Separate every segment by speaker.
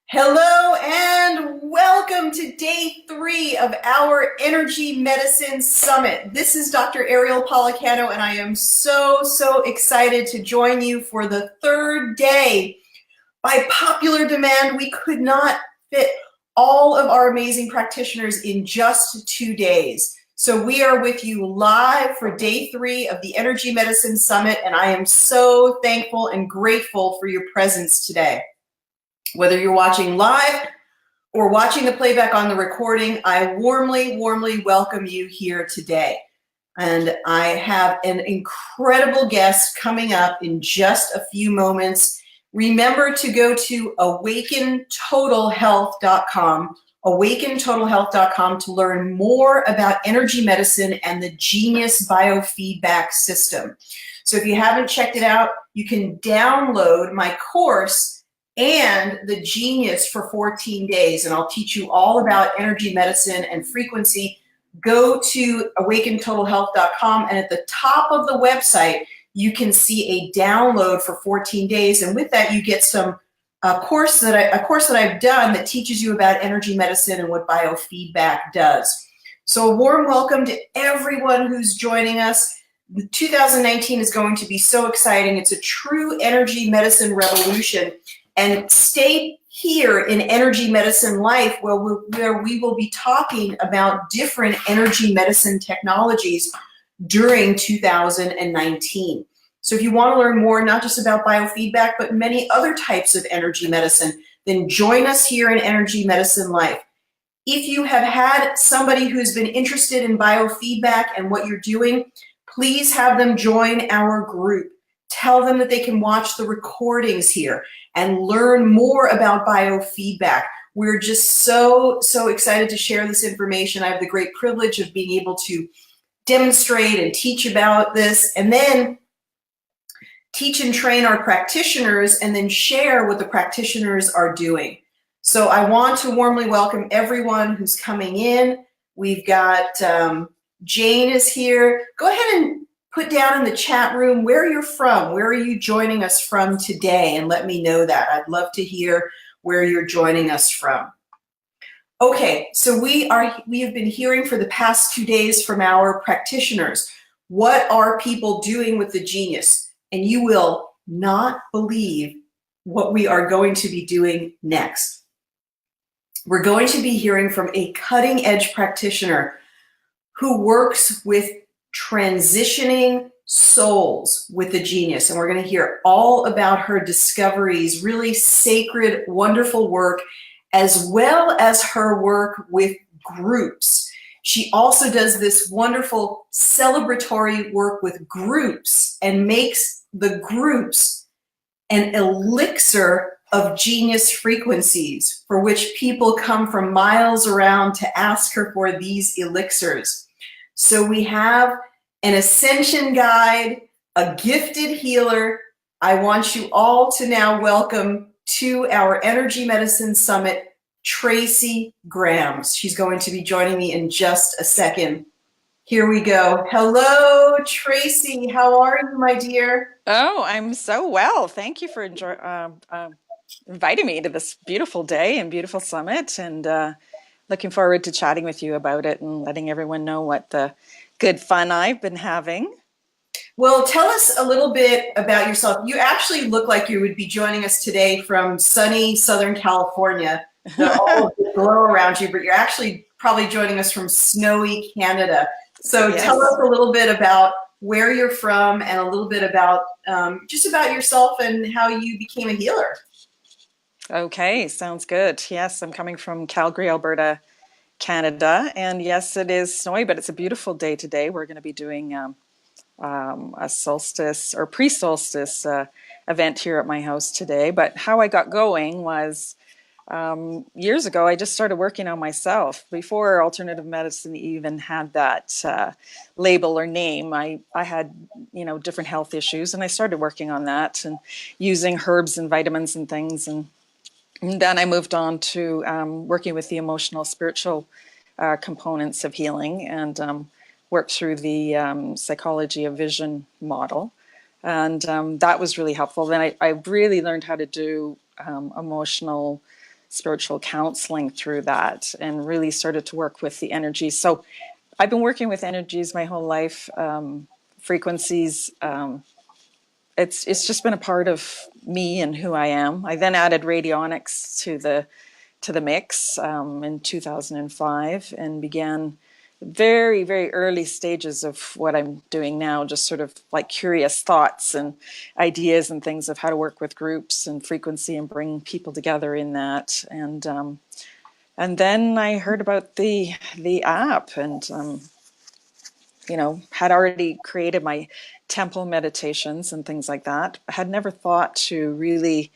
Speaker 1: Hello and welcome to day 3 of our Energy Medicine Summit. This is Dr. Ariel Policano, and I am so excited to join you for the third day. By popular demand, we could not fit all of our amazing practitioners in just 2 days. So we are with you live for day 3 of the Energy Medicine Summit, and I am so thankful and grateful for your presence today. Whether you're watching live or watching the playback on the recording, I warmly welcome you here today. And I have an incredible guest coming up in just a few moments. Remember to go to awakentotalhealth.com, awakentotalhealth.com, to learn more about energy medicine and the Genius Biofeedback system. So if you haven't checked it out, you can download my course and the Genius for 14 days, and I'll teach you all about energy medicine and frequency. Go to awakentotalhealth.com, and at the top of the website, you can see a download for 14 days, and with that, you get a course that I've done that teaches you about energy medicine and what biofeedback does. So a warm welcome to everyone who's joining us. 2019 is going to be so exciting. It's a true energy medicine revolution. And stay here in Energy Medicine Life, where we will be talking about different energy medicine technologies during 2019. So if you want to learn more, not just about biofeedback, but many other types of energy medicine, then join us here in Energy Medicine Life. If you have had somebody who's been interested in biofeedback and what you're doing, please have them join our group. Tell them that they can watch the recordings here and learn more about biofeedback. We're just so excited to share this information. I have the great privilege of being able to demonstrate and teach about this, and then teach and train our practitioners, and then share what the practitioners are doing. So I want to warmly welcome everyone who's coming in. We've got Jane is here. Go ahead and put down in the chat room where you're from. Where are you joining us from today? And let me know that. I'd love to hear where you're joining us from. Okay, so we have been hearing for the past 2 days from our practitioners. What are people doing with the Genius? And you will not believe what we are going to be doing next. We're going to be hearing from a cutting-edge practitioner who works with transitioning souls with the Genius, and we're going to hear all about her discoveries, really sacred, wonderful work, as well as her work with groups. She also does this wonderful celebratory work with groups and makes the groups an elixir of Genius frequencies, for which people come from miles around to ask her for these elixirs. So we have an ascension guide, a gifted healer. I want you all to now welcome to our Energy Medicine Summit, Tracy Grams. She's going to be joining me in just a second. Here we go. Hello, Tracy. How are you, my dear?
Speaker 2: Oh, I'm so well. Thank you for inviting me to this beautiful day and beautiful summit, and looking forward to chatting with you about it and letting everyone know what the good fun I've been having.
Speaker 1: Well, tell us a little bit about yourself. You actually look like you would be joining us today from sunny Southern California. All of the glow around you, but you're actually probably joining us from snowy Canada. So
Speaker 2: Yes.
Speaker 1: Tell us a little bit about where you're from and a little bit about just about yourself and how you became a healer.
Speaker 2: Okay, sounds good. Yes, I'm coming from Calgary, Alberta, Canada, and yes, it is snowy, but it's a beautiful day today. We're going to be doing a solstice or pre-solstice event here at my house today. But how I got going was years ago, I just started working on myself. Before alternative medicine even had that label or name, I had, different health issues, and I started working on that and using herbs and vitamins and things. And then I moved on to working with the emotional, spiritual components of healing, and worked through the psychology of vision model. And that was really helpful. Then I really learned how to do emotional spiritual counseling through that, and really started to work with the energies. So I've been working with energies my whole life, frequencies. It's just been a part of me and who I am. I then added radionics to the mix in 2005, and began very, very early stages of what I'm doing now, just sort of like curious thoughts and ideas and things of how to work with groups and frequency and bring people together in that. And then I heard about the app, and had already created my temple meditations and things like that. I had never thought to really,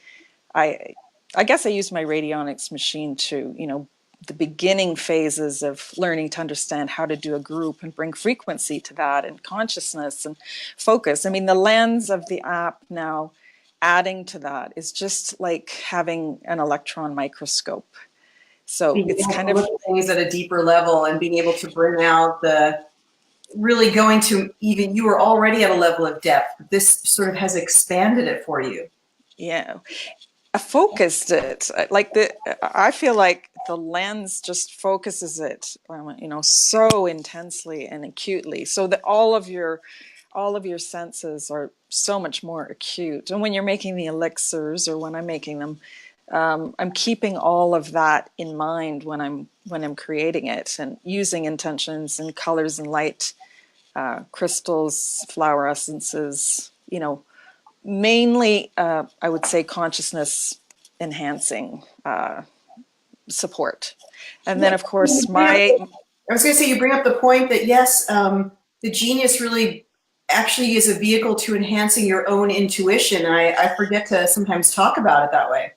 Speaker 2: I I guess I used my radionics machine to, the beginning phases of learning to understand how to do a group and bring frequency to that and consciousness and focus. I mean, the lens of the app now adding to that is just like having an electron microscope. So
Speaker 1: Being
Speaker 2: it's
Speaker 1: able
Speaker 2: kind
Speaker 1: to
Speaker 2: of,
Speaker 1: look at things at a deeper level and being able to bring out really going to, even you were already at a level of depth. This sort of has expanded it for you.
Speaker 2: yeah. I focused it I feel like the lens just focuses it, so intensely and acutely, so that all of your senses are so much more acute. And when you're making the elixirs, or when I'm making them, I'm keeping all of that in mind when I'm creating it, and using intentions and colors and light, crystals, flower essences, mainly, I would say, consciousness enhancing support. And then, of course,
Speaker 1: I was going to say, you bring up the point that yes, the genius really actually is a vehicle to enhancing your own intuition. And I forget to sometimes talk about it that way.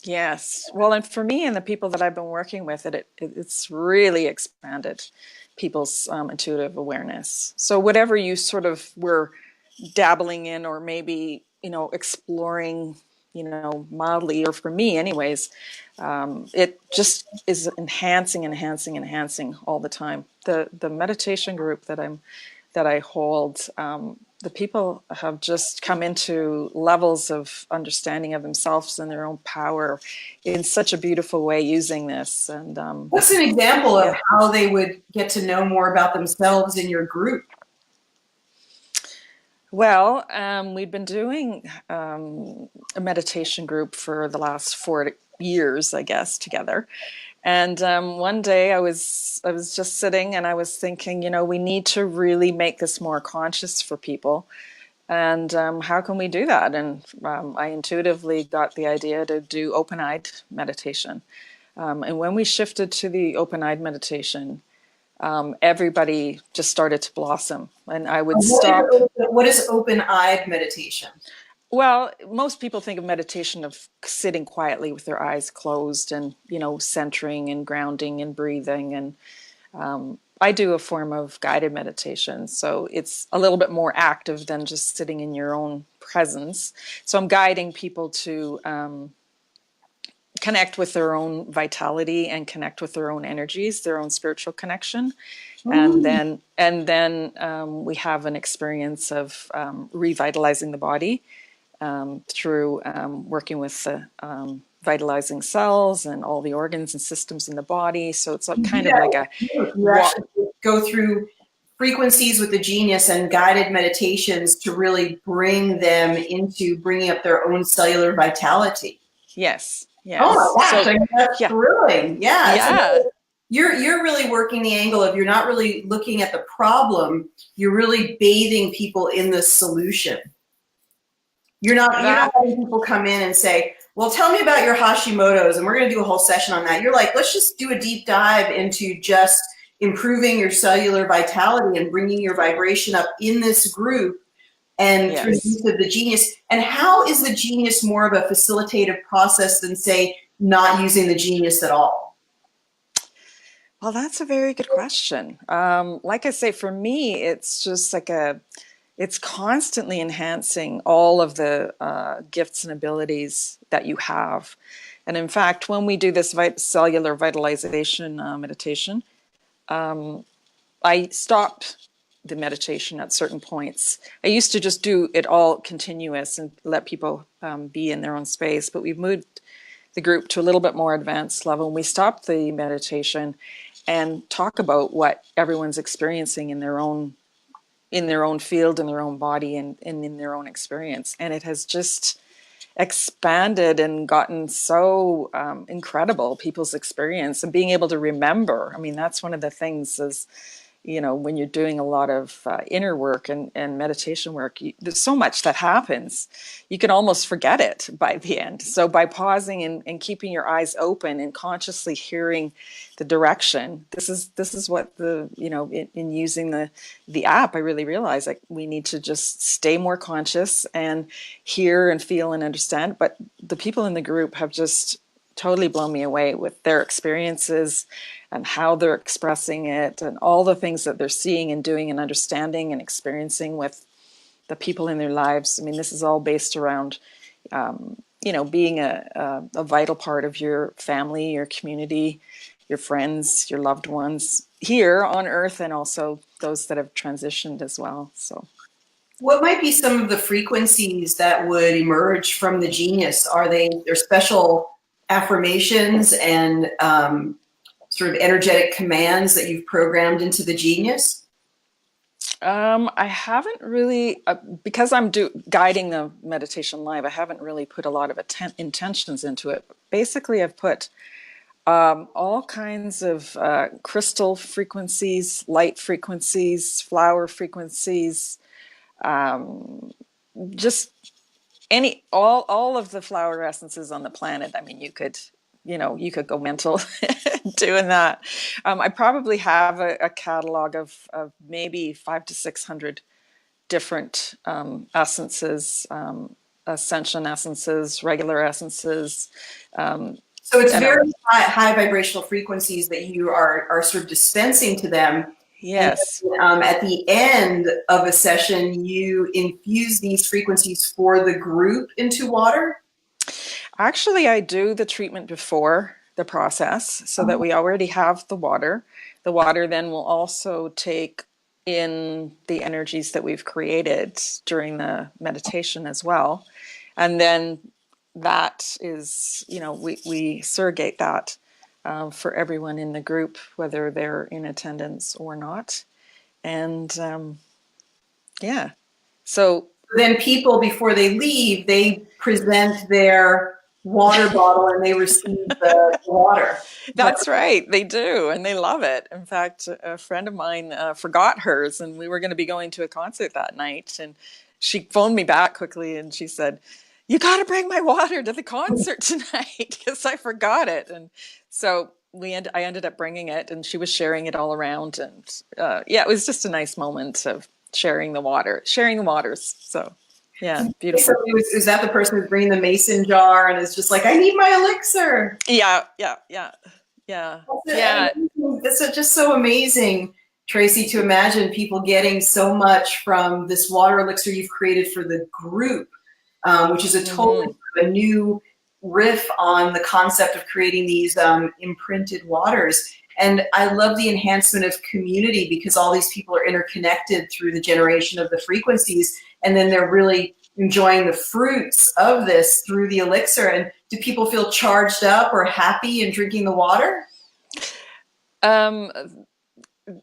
Speaker 2: yes. Well, and for me and the people that I've been working with, it's really expanded people's intuitive awareness. So whatever you sort of were dabbling in, or maybe, exploring, mildly, or for me anyways, it just is enhancing all the time. The meditation group that I hold, the people have just come into levels of understanding of themselves and their own power in such a beautiful way using this. And
Speaker 1: What's an example of how they would get to know more about themselves in your group?
Speaker 2: Well, we've been doing a meditation group for the last 4 years, I guess, together. And one day I was just sitting, and I was thinking, we need to really make this more conscious for people. And how can we do that? And I intuitively got the idea to do open-eyed meditation. And when we shifted to the open-eyed meditation, everybody just started to blossom. And I would stop.
Speaker 1: What is open-eyed meditation?
Speaker 2: Well, most people think of meditation of sitting quietly with their eyes closed and, centering and grounding and breathing. And I do a form of guided meditation. So it's a little bit more active than just sitting in your own presence. So I'm guiding people to connect with their own vitality and connect with their own energies, their own spiritual connection. And then we have an experience of revitalizing the body through working with the vitalizing cells and all the organs and systems in the body. So it's kind of like a
Speaker 1: you actually go through frequencies with the genius and guided meditations to really bring them into bringing up their own cellular vitality.
Speaker 2: yes.
Speaker 1: Oh my gosh,
Speaker 2: So,
Speaker 1: I mean, that's
Speaker 2: yeah.
Speaker 1: thrilling. Yeah.
Speaker 2: Yeah.
Speaker 1: So you're really working the angle of, you're not really looking at the problem, you're really bathing people in the solution. You're not having people come in and say, well, tell me about your Hashimoto's, and we're going to do a whole session on that. You're like, let's just do a deep dive into just improving your cellular vitality and bringing your vibration up in this group, and through the use of the genius. And how is the genius more of a facilitative process than, say, not using the genius at all?
Speaker 2: Well, that's a very good question. Like I say, for me, it's just like it's constantly enhancing all of the gifts and abilities that you have. And in fact, when we do this cellular vitalization meditation, I stop the meditation at certain points. I used to just do it all continuous and let people be in their own space, but we've moved the group to a little bit more advanced level. And we stop the meditation and talk about what everyone's experiencing in their own field, in their own body, and in their own experience. And it has just expanded and gotten so incredible, people's experience and being able to remember. I mean, that's one of the things is, when you're doing a lot of inner work and meditation work, there's so much that happens. You can almost forget it by the end. So by pausing and keeping your eyes open and consciously hearing the direction, this is what in using the app, I really realized like we need to just stay more conscious and hear and feel and understand. But the people in the group have just totally blown me away with their experiences and how they're expressing it and all the things that they're seeing and doing and understanding and experiencing with the people in their lives. I mean, this is all based around, being a vital part of your family, your community, your friends, your loved ones here on Earth, and also those that have transitioned as well. So,
Speaker 1: what might be some of the frequencies that would emerge from the genius? Are there special affirmations and sort of energetic commands that you've programmed into the genius?
Speaker 2: I haven't really, because I'm guiding the meditation live, I haven't really put a lot of intentions into it. Basically, I've put all kinds of crystal frequencies, light frequencies, flower frequencies, just all of the flower essences on the planet. I mean, you could go mental doing that. I probably have a catalog of maybe 500 to 600 different essences, ascension essences, regular essences.
Speaker 1: So it's very high vibrational frequencies that you are sort of dispensing to them.
Speaker 2: Yes.
Speaker 1: And at the end of a session, you infuse these frequencies for the group into water?
Speaker 2: Actually, I do the treatment before the process so that we already have the water. The water then will also take in the energies that we've created during the meditation as well. And then that is, we surrogate that for everyone in the group, whether they're in attendance or not. And yeah, so
Speaker 1: then people, before they leave, they present their water bottle and they receive the water.
Speaker 2: that's right, they do, and they love it. In fact, a friend of mine forgot hers, and we were going to be going to a concert that night, and she phoned me back quickly, and she said, "You got to bring my water to the concert tonight because I forgot it." And so I ended up bringing it, and she was sharing it all around, and it was just a nice moment of sharing the waters. So yeah, beautiful.
Speaker 1: So is that the person who's bringing the mason jar and is just like, I need my elixir?
Speaker 2: Yeah.
Speaker 1: That's just so amazing, Tracy, to imagine people getting so much from this water elixir you've created for the group, which is a totally a new riff on the concept of creating these imprinted waters. And I love the enhancement of community because all these people are interconnected through the generation of the frequencies, and then they're really enjoying the fruits of this through the elixir. And do people feel charged up or happy in drinking the water?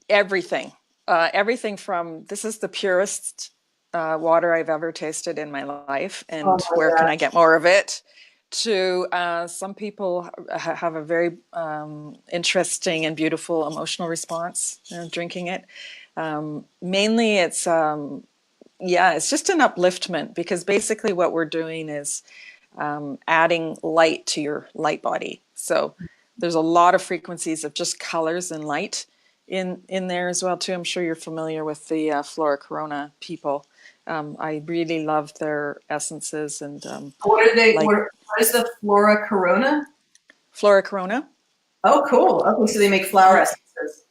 Speaker 2: Everything. Everything from, this is the purest water I've ever tasted in my life, and where can I get more of it? To some people have a very interesting and beautiful emotional response drinking it. Mainly it's just an upliftment, because basically what we're doing is adding light to your light body. So there's a lot of frequencies of just colors and light in there as well too. I'm sure you're familiar with the Flora Corona people. I really love their essences. And
Speaker 1: what are they? What is the Flora Corona?
Speaker 2: Flora Corona.
Speaker 1: Oh, cool. Okay, so they make flower essences.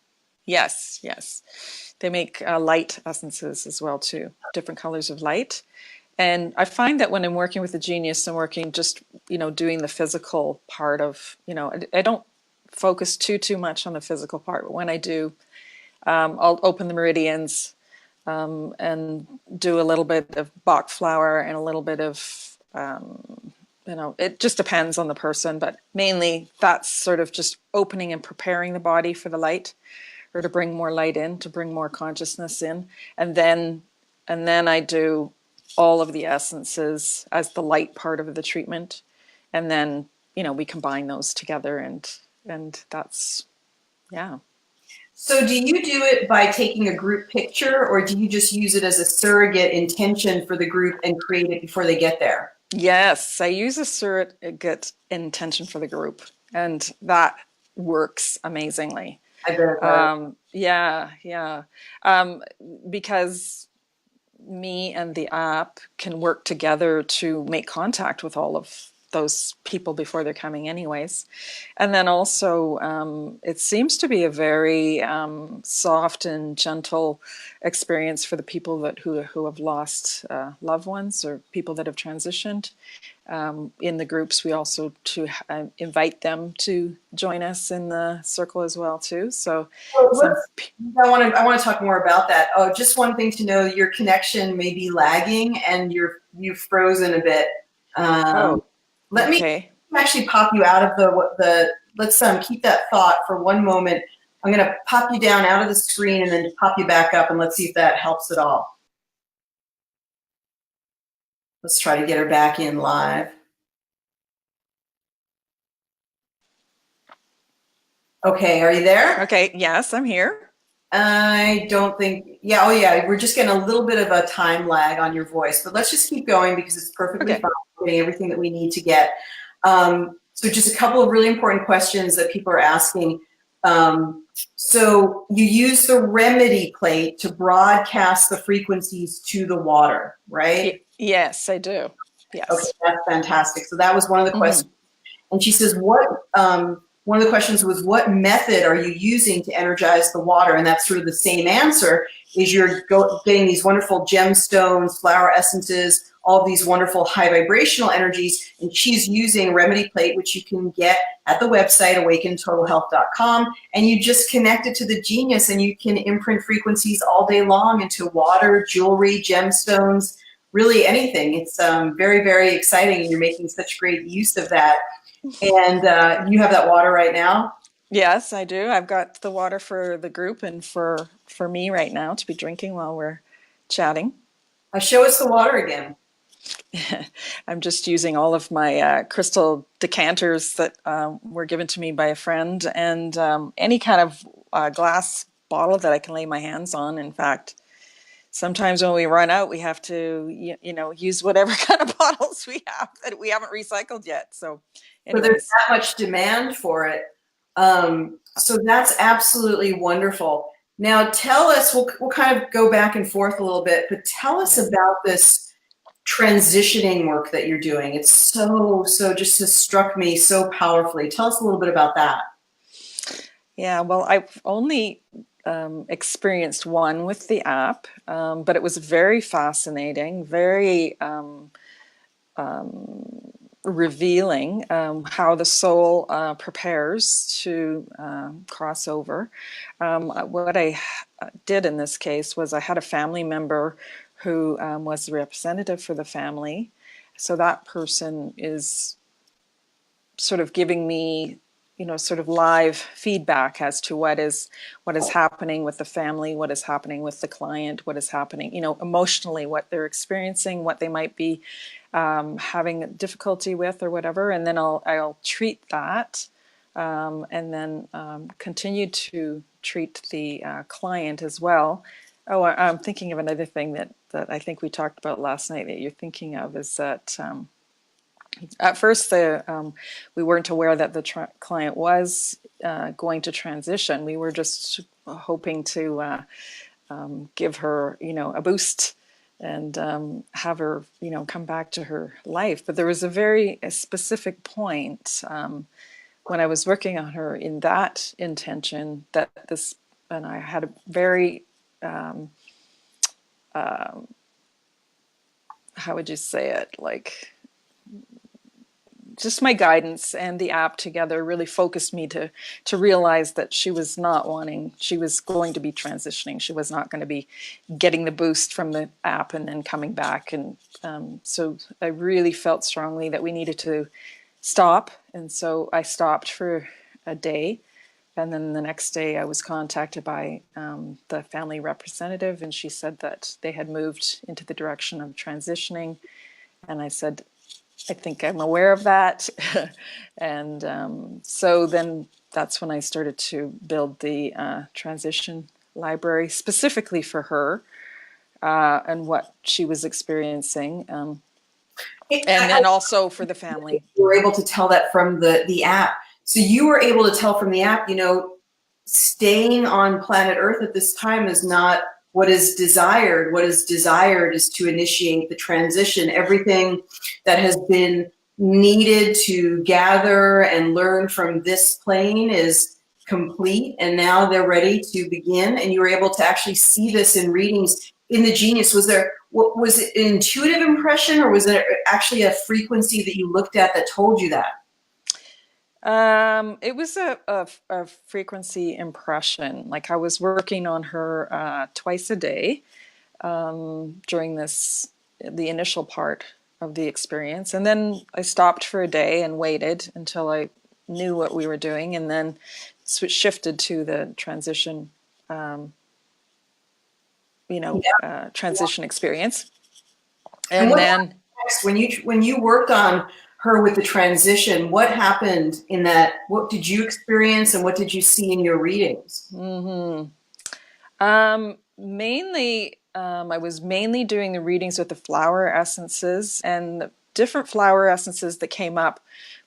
Speaker 2: Yes. They make light essences as well too, different colors of light. And I find that when I'm working with the genius, I'm working just, doing the physical part of, I don't focus too much on the physical part, but when I do, I'll open the meridians and do a little bit of Bach flower and a little bit of it just depends on the person, but mainly that's sort of just opening and preparing the body for the light, or to bring more light in, to bring more consciousness in. And then I do all of the essences as the light part of the treatment. And then, we combine those together, and that's, yeah.
Speaker 1: So do you do it by taking a group picture, or do you just use it as a surrogate intention for the group and create it before they get there?
Speaker 2: Yes, I use a surrogate intention for the group, and that works amazingly.
Speaker 1: I bet it does.
Speaker 2: Yeah, yeah. Um, because me and the app can work together to make contact with all of those people before they're coming anyways. And then also, it seems to be a very soft and gentle experience for the people who have lost loved ones, or people that have transitioned. In the groups, we also to invite them to join us in the circle as well too. So
Speaker 1: Well,
Speaker 2: some
Speaker 1: I want to talk more about that. Oh, just one thing to know: your connection may be lagging, and you've frozen a bit. Um,
Speaker 2: Oh,
Speaker 1: let me
Speaker 2: okay.
Speaker 1: actually pop you out of the. Let's keep that thought for one moment. I'm going to pop you down out of the screen and then pop you back up, and let's see if that helps at all. Let's try to get her back in live. Okay, are you there?
Speaker 2: Okay, yes, I'm here.
Speaker 1: I don't think, yeah, oh yeah, we're just getting a little bit of a time lag on your voice, but let's just keep going because it's perfectly
Speaker 2: Okay.
Speaker 1: fine, getting everything that we need to get. So just a couple of really important questions that people are asking. So you use the remedy plate to broadcast the frequencies to the water, right?
Speaker 2: Yes, I do.
Speaker 1: Okay,
Speaker 2: Yes.
Speaker 1: that's fantastic. So that was one of the questions.
Speaker 2: Hmm.
Speaker 1: And she says, one of the questions was, what method are you using to energize the water? And that's sort of the same answer, is you're getting these wonderful gemstones, flower essences, all these wonderful high vibrational energies. And she's using Remedy Plate, which you can get at the website, awakentotalhealth.com. And you just connect it to the genius, and you can imprint frequencies all day long into water, jewelry, gemstones, really anything. It's very, very exciting. And you're making such great use of that. And you have that water right now?
Speaker 2: Yes, I do. I've got the water for the group and for me right now to be drinking while we're chatting.
Speaker 1: Show us the water again.
Speaker 2: I'm just using all of my crystal decanters that were given to me by a friend, and any kind of glass bottle that I can lay my hands on. In fact, sometimes when we run out, we have to, use whatever kind of bottles we have that we haven't recycled yet. So,
Speaker 1: So there's
Speaker 2: anyways.
Speaker 1: that much demand for it. So that's absolutely wonderful. Now tell us, we'll kind of go back and forth a little bit, but tell us
Speaker 2: Yeah.
Speaker 1: about this transitioning work that you're doing. It's so just has struck me so powerfully. Tell us a little bit about that.
Speaker 2: Yeah, well, I've only experienced one with the app, but it was very fascinating, very revealing, how the soul prepares to cross over. What I did in this case was I had a family member who was the representative for the family. So that person is sort of giving me, sort of live feedback as to what is happening with the family, what is happening with the client, what is happening, emotionally, what they're experiencing, what they might be having difficulty with or whatever. And then I'll treat that, and then continue to treat the client as well. Oh, I'm thinking of another thing that I think we talked about last night that you're thinking of, is that at first, we weren't aware that the client was going to transition. We were just hoping to give her, a boost, and have her, come back to her life. But there was a specific point when I was working on her in that intention, and I had a very, how would you say it, like just my guidance and the app together really focused me to realize that she was not wanting, she was going to be transitioning. She was not going to be getting the boost from the app and then coming back. And so I really felt strongly that we needed to stop. And so I stopped for a day. And then the next day I was contacted by the family representative, and she said that they had moved into the direction of transitioning. And I said, I think I'm aware of that. And so then that's when I started to build the transition library specifically for her and what she was experiencing. And then also for the family.
Speaker 1: You were able to tell that from the app. So you were able to tell from the app, staying on planet Earth at this time is not what is desired. What is desired is to initiate the transition. Everything that has been needed to gather and learn from this plane is complete, and now they're ready to begin. And you were able to actually see this in readings in the Genius. Was it an intuitive impression, or was there actually a frequency that you looked at that told you that?
Speaker 2: It was a frequency impression. Like I was working on her twice a day during the initial part of the experience. And then I stopped for a day and waited until I knew what we were doing, and then shifted to the transition, transition experience.
Speaker 1: And
Speaker 2: And then
Speaker 1: next, when you worked on her with the transition, what happened in that? What did you experience, and what did you see in your readings?
Speaker 2: Mainly, I was mainly doing the readings with the flower essences, and the different flower essences that came up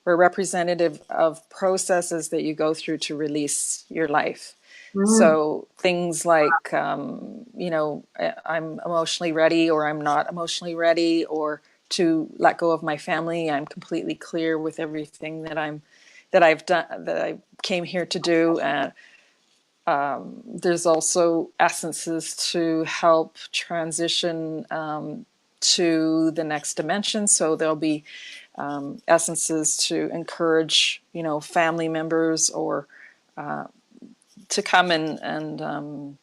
Speaker 2: were representative of processes that you go through to release your life. So things like, I'm emotionally ready, or I'm not emotionally ready, or to let go of my family. I'm completely clear with everything that I've done, that I came here to do. There's also essences to help transition to the next dimension. So there'll be essences to encourage, family members or to come and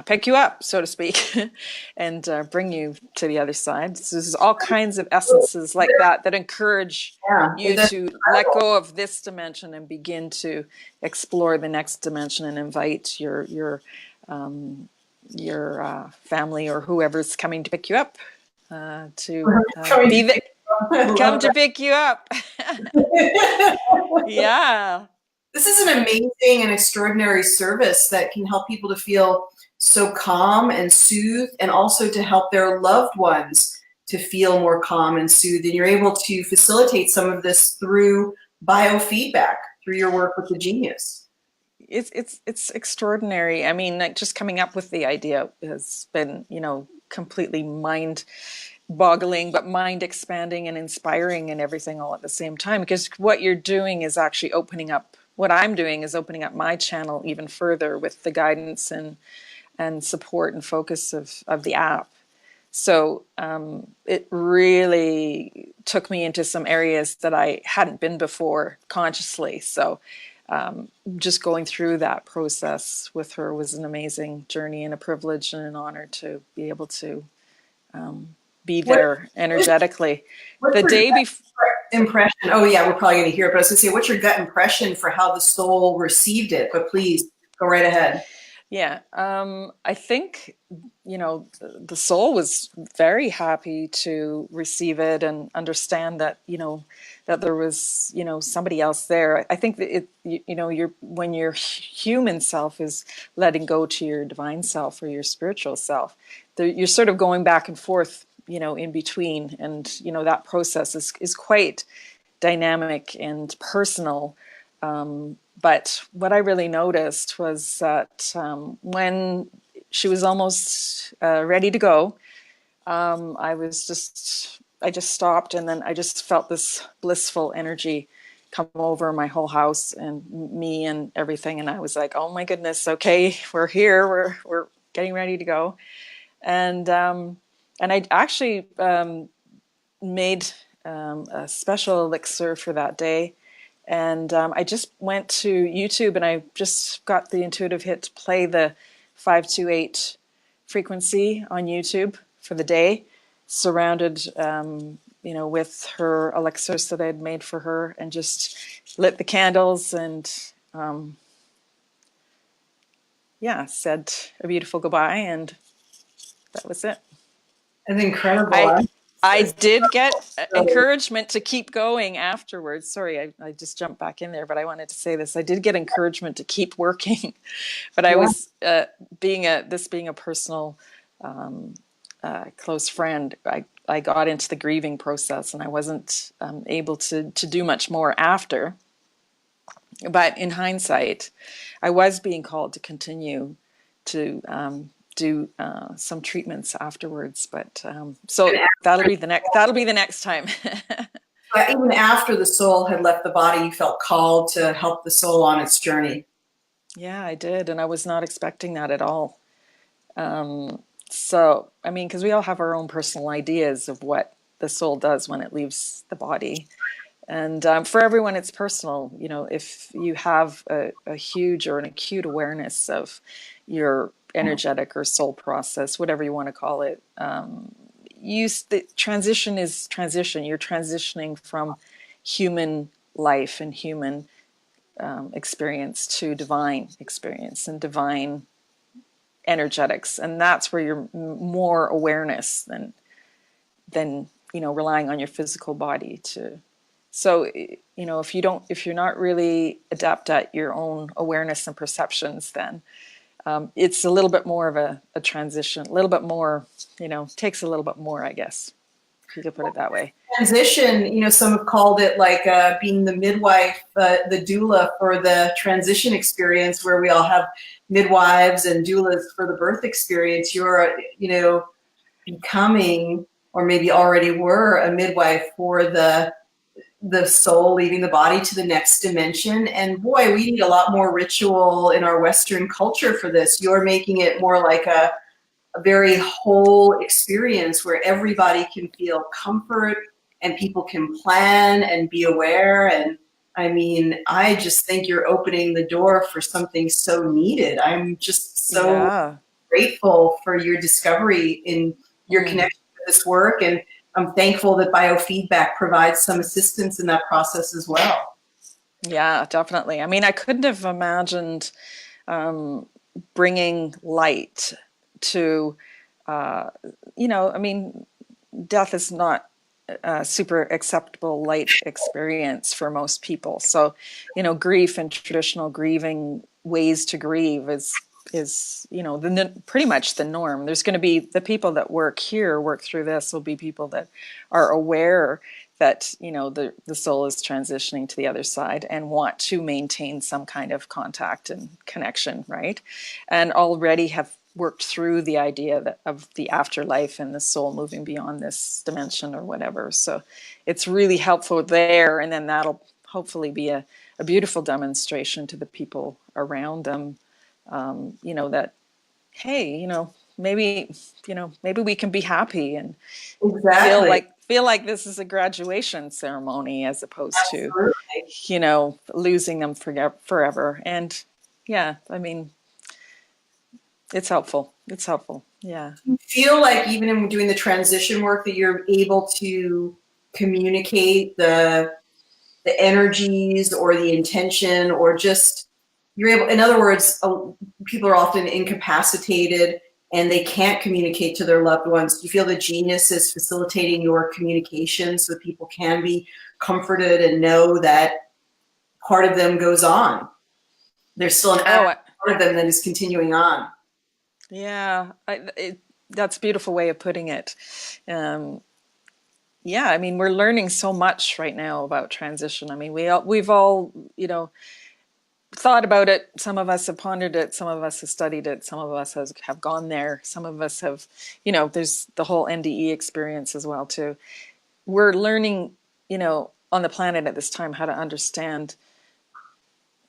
Speaker 2: pick you up, so to speak, and bring you to the other side. So there's all kinds of essences like that encourage you to let go of this dimension and begin to explore the next dimension and invite your family or whoever's coming to pick you up to come to pick you up. Yeah.
Speaker 1: This is an amazing and extraordinary service that can help people to feel so calm and soothed, and also to help their loved ones to feel more calm and soothed. And you're able to facilitate some of this through biofeedback, through your work with the Genius.
Speaker 2: It's extraordinary. I mean, like, just coming up with the idea has been, completely mind boggling, but mind expanding and inspiring and everything all at the same time. Because what you're doing is actually what I'm doing is opening up my channel even further with the guidance and support and focus of the app. So it really took me into some areas that I hadn't been before consciously. So just going through that process with her was an amazing journey and a privilege and an honor to be able to be there energetically. The day before.
Speaker 1: Impression. Oh yeah, we're probably going to hear it, but I was going to say, what's your gut impression for how the soul received it? But please go right ahead.
Speaker 2: Yeah, I think, the soul was very happy to receive it and understand that, that there was, somebody else there. I think that when your human self is letting go to your divine self or your spiritual self, you're sort of going back and forth, in between. And, that process is quite dynamic and personal. But what I really noticed was that when she was almost ready to go, I just stopped, and then I just felt this blissful energy come over my whole house and me and everything. And I was like, oh my goodness, okay, we're here, we're getting ready to go. And I actually made a special elixir for that day. And I just went to YouTube and I just got the intuitive hit to play the 528 frequency on YouTube for the day, surrounded, with her elixirs that I had made for her, and just lit the candles and, said a beautiful goodbye, and that was it.
Speaker 1: It's incredible.
Speaker 2: I I
Speaker 1: It's
Speaker 2: did get
Speaker 1: so,
Speaker 2: encouragement to keep going afterwards. Sorry, I just jumped back in there, but I wanted to say this. I did get encouragement to keep working, but I
Speaker 1: yeah.
Speaker 2: was being a personal close friend. I got into the grieving process, and I wasn't able to do much more after. But in hindsight, I was being called to continue to do some treatments afterwards. But so that'll be the next time.
Speaker 1: Even after the soul had left the body, you felt called to help the soul on its journey.
Speaker 2: Yeah, I did, and I was not expecting that at all. So, I mean, because we all have our own personal ideas of what the soul does when it leaves the body. And for everyone, it's personal. You know, if you have a huge or an acute awareness of your energetic or soul process, whatever you want to call it, the transition is transition. You're transitioning from human life and human experience to divine experience and divine energetics, and that's where you're more awareness than relying on your physical body to. So, if you're not really adept at your own awareness and perceptions, then it's a little bit more of a transition, a little bit more, takes a little bit more, I guess, if you could put it that way.
Speaker 1: Transition, some have called it like being the midwife, the doula for the transition experience, where we all have midwives and doulas for the birth experience. You're, becoming, or maybe already were, a midwife for the soul leaving the body to the next dimension. And boy, we need a lot more ritual in our Western culture for this. You're making it more like a very whole experience where everybody can feel comfort and people can plan and be aware. And I mean, I just think you're opening the door for something so needed. I'm just so
Speaker 2: Yeah.
Speaker 1: grateful for your discovery in your connection with this work. And I'm thankful that biofeedback provides some assistance in that process as well.
Speaker 2: Yeah, definitely. I mean, I couldn't have imagined bringing light to, I mean, death is not a super acceptable light experience for most people. So, grief and traditional grieving ways to grieve is pretty much the norm. There's going to be the people that work through this will be people that are aware that the soul is transitioning to the other side and want to maintain some kind of contact and connection, right? And already have worked through the idea of the afterlife and the soul moving beyond this dimension or whatever. So it's really helpful there, and then that'll hopefully be a beautiful demonstration to the people around them, that, hey, maybe we can be happy and
Speaker 1: Exactly.
Speaker 2: feel like this is a graduation ceremony as opposed to,
Speaker 1: Absolutely.
Speaker 2: losing them forever. And yeah, I mean, it's helpful. It's helpful. Yeah.
Speaker 1: Feel like even in doing the transition work that you're able to communicate the energies or the intention, or just you're able, in other words, people are often incapacitated and they can't communicate to their loved ones. Do you feel the genius is facilitating your communication so that people can be comforted and know that part of them goes on? There's still an
Speaker 2: Oh,
Speaker 1: active part of them that is continuing on.
Speaker 2: yeah. That's a beautiful way of putting it. Yeah, I mean, we're learning so much right now about transition. I mean, we've all, thought about it. Some of us have pondered it. Some of us have studied it. Some of us have gone there. Some of us have, there's the whole NDE experience as well too. We're learning, on the planet at this time how to understand,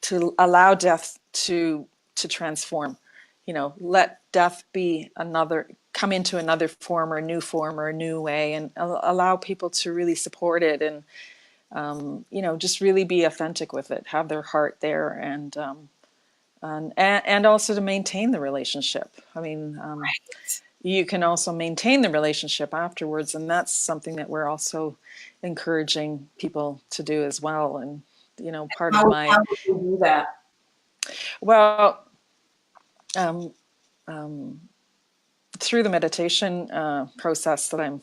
Speaker 2: to allow death to transform. Let death be another come into another form or a new form or a new way, and allow people to really support it, and just really be authentic with it, have their heart there, and also to maintain the relationship. I mean, you can also maintain the relationship afterwards, and that's something that we're also encouraging people to do as well. And part of my
Speaker 1: How would you do that?
Speaker 2: well, um, through the meditation process that I'm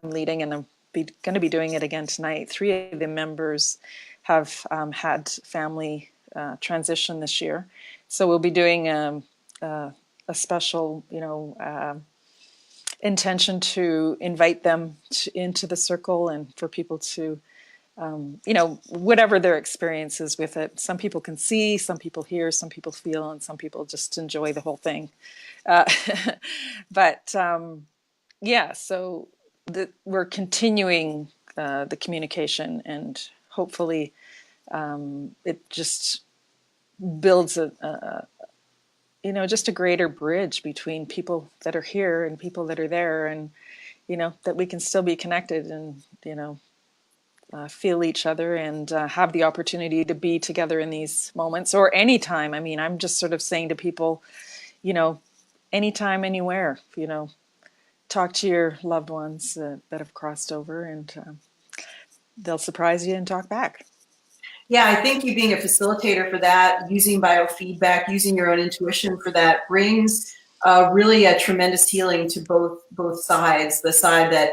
Speaker 2: leading, and I'm going to be doing it again tonight. 3 of the members have had family transition this year, so we'll be doing a special, intention to invite them into the circle, and for people to, whatever their experience is with it. Some people can see, some people hear, some people feel, and some people just enjoy the whole thing. Uh, but yeah, so we're continuing the communication, and hopefully it just builds just a greater bridge between people that are here and people that are there, and that we can still be connected, and feel each other, and have the opportunity to be together in these moments, or anytime. I mean, I'm just sort of saying to people, anytime, anywhere, talk to your loved ones that have crossed over, and they'll surprise you and talk back.
Speaker 1: Yeah, I think you being a facilitator for that, using biofeedback, using your own intuition for that, brings really a tremendous healing to both sides. The side that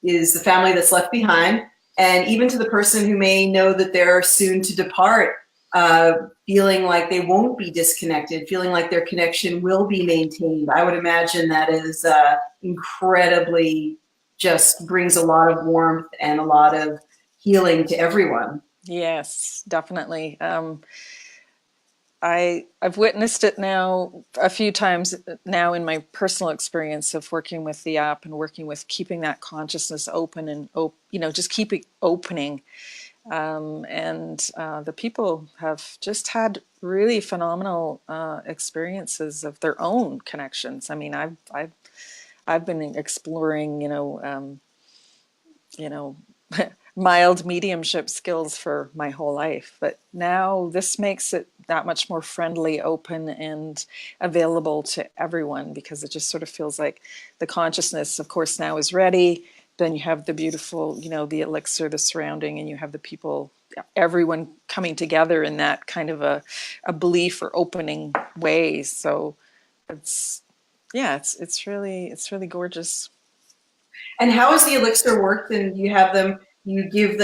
Speaker 1: is the family that's left behind, and even to the person who may know that they're soon to depart, feeling like they won't be disconnected, feeling like their connection will be maintained. I would imagine that is incredibly, just brings a lot of warmth and a lot of healing to everyone.
Speaker 2: Yes, definitely. I've witnessed it now a few times now in my personal experience of working with the app, and working with keeping that consciousness open, and just keep it opening. And the people have just had really phenomenal experiences of their own connections. I mean, I've been exploring, you know, mild mediumship skills for my whole life. But now this makes it that much more friendly, open, and available to everyone, because it just sort of feels like the consciousness, of course, now is ready. Then you have the beautiful, the elixir, the surrounding, and you have the people, everyone coming together in that kind of a belief or opening way. So it's, yeah, it's really gorgeous.
Speaker 1: And how has the elixir worked? And you have them, you give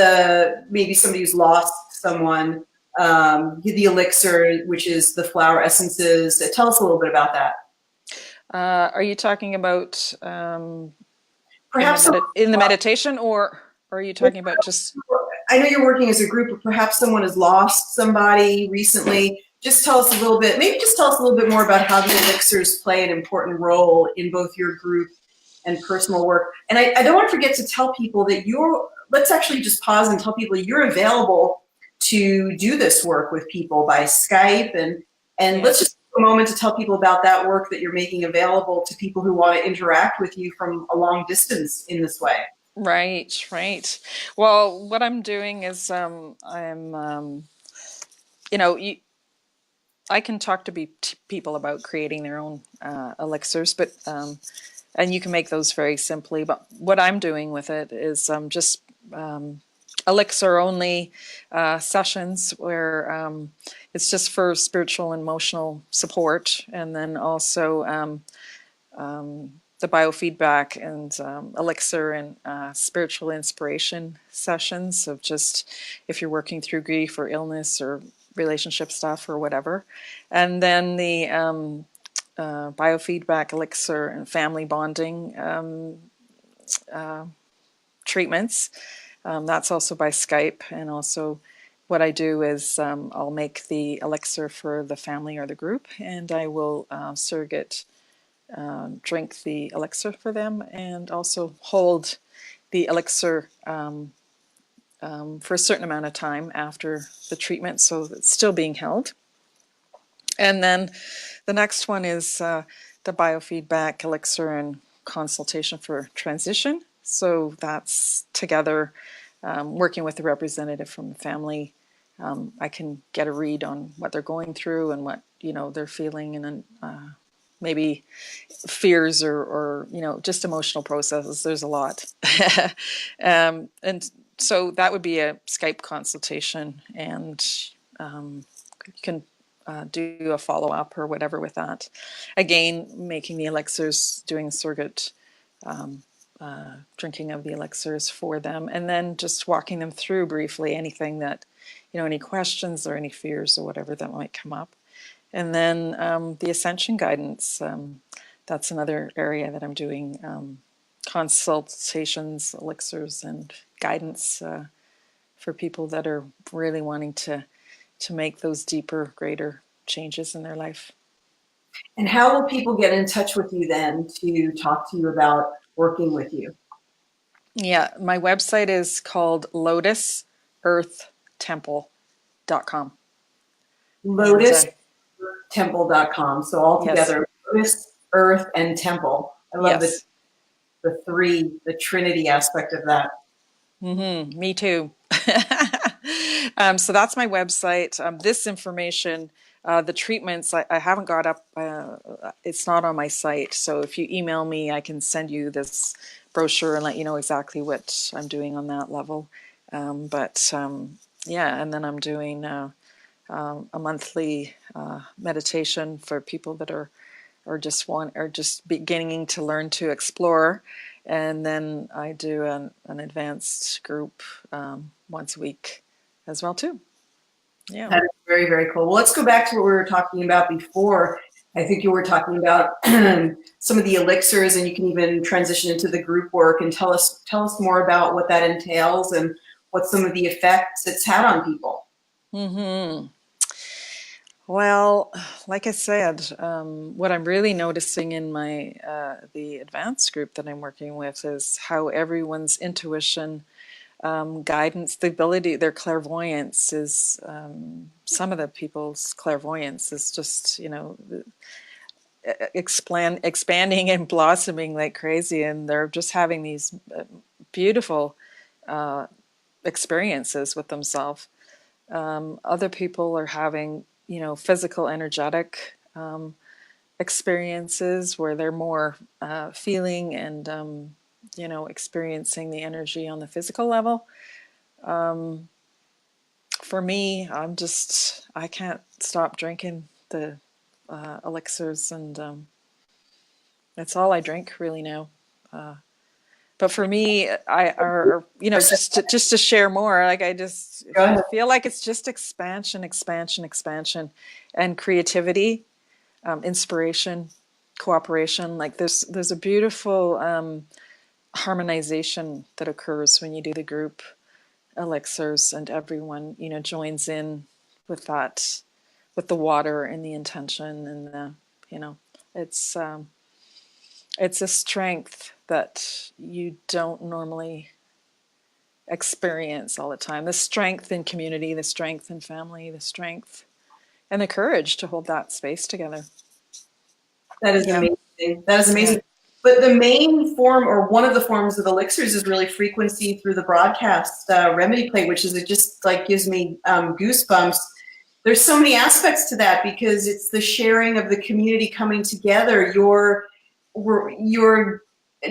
Speaker 1: maybe somebody who's lost someone, the elixir, which is the flower essences. Tell us a little bit about that.
Speaker 2: Are you talking about
Speaker 1: Perhaps someone,
Speaker 2: in the meditation, or are you talking about just?
Speaker 1: I know you're working as a group, but perhaps someone has lost somebody recently. Just tell us a little bit, maybe just tell us a little bit more about how the elixirs play an important role in both your group and personal work. And I don't want to forget to tell people that let's actually just pause and tell people you're available to do this work with people by Skype, and
Speaker 2: Yeah.
Speaker 1: let's just take a moment to tell people about that work that you're making available to people who want to interact with you from a long distance in this way.
Speaker 2: Right, right. Well, what I'm doing is I'm you know you, I can talk to people about creating their own elixirs, but and you can make those very simply. But what I'm doing with it is just elixir only sessions, where it's just for spiritual and emotional support, and then also the biofeedback and elixir and spiritual inspiration sessions of just if you're working through grief or illness or relationship stuff or whatever. And then the biofeedback, elixir, and family bonding treatments. That's also by Skype. And also what I do is I'll make the elixir for the family or the group, and I will surrogate drink the elixir for them, and also hold the elixir for a certain amount of time after the treatment, so it's still being held. And then the next one is the biofeedback, elixir, and consultation for transition. So that's together, working with a representative from the family. I can get a read on what they're going through and what, they're feeling, and then maybe fears or just emotional processes. There's a lot. And so that would be a Skype consultation, and you can do a follow-up or whatever with that. Again, making the elixirs, doing surrogate drinking of the elixirs for them, and then just walking them through briefly anything that, any questions or any fears or whatever that might come up. And then the ascension guidance, that's another area that I'm doing, consultations, elixirs, and guidance for people that are really wanting to make those deeper, greater changes in their life.
Speaker 1: And how will people get in touch with you then to talk to you about working with you?
Speaker 2: Yeah, my website is called lotusearthtemple.com.
Speaker 1: Lotusearthtemple.com. So all together,
Speaker 2: Yes.
Speaker 1: Lotus, Earth, and Temple. I love
Speaker 2: Yes.
Speaker 1: the three, the Trinity aspect of that.
Speaker 2: Mm-hmm. Me too. So that's my website. This information, the treatments, I haven't got up. It's not on my site. So if you email me, I can send you this brochure and let you know exactly what I'm doing on that level. Yeah, and then I'm doing a monthly meditation for people that are just beginning to learn to explore. And then I do an advanced group once a week as well too. Yeah.
Speaker 1: That is very, very cool. Well, let's go back to what we were talking about before. I think you were talking about some of the elixirs, and you can even transition into the group work and tell us more about what that entails and what some of the effects it's had on people.
Speaker 2: Mm-hmm. Well, like I said, what I'm really noticing in my the advanced group that I'm working with is how everyone's intuition, guidance, the ability, their clairvoyance is, some of the people's clairvoyance is just, expanding and blossoming like crazy, and they're just having these beautiful experiences with themselves. Other people are having, physical, energetic experiences where they're more feeling and, experiencing the energy on the physical level. For me, I can't stop drinking the elixirs, and that's all I drink really now. But for me, just to share more, like I just feel like it's just expansion, expansion, expansion, and creativity, inspiration, cooperation. Like there's a beautiful harmonization that occurs when you do the group elixirs, and everyone, joins in with that, with the water and the intention, and it's it's a strength that you don't normally experience all the time. The strength in community, the strength in family, the strength and the courage to hold that space together.
Speaker 1: That is amazing. That is amazing. Yeah. But the main form, or one of the forms of elixirs, is really frequency through the broadcast remedy plate, which is, it just like gives me goosebumps. There's so many aspects to that because it's the sharing of the community coming together. You're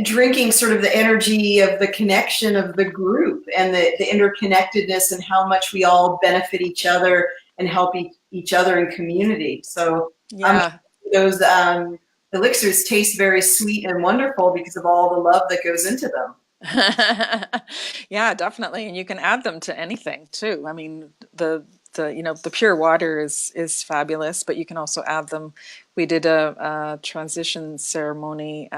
Speaker 1: drinking sort of the energy of the connection of the group and the interconnectedness and how much we all benefit each other and help each other in community. So
Speaker 2: yeah.
Speaker 1: Those elixirs taste very sweet and wonderful because of all the love that goes into them.
Speaker 2: Yeah, definitely. And you can add them to anything too. I mean, the pure water is fabulous, but you can also add them. We did a transition ceremony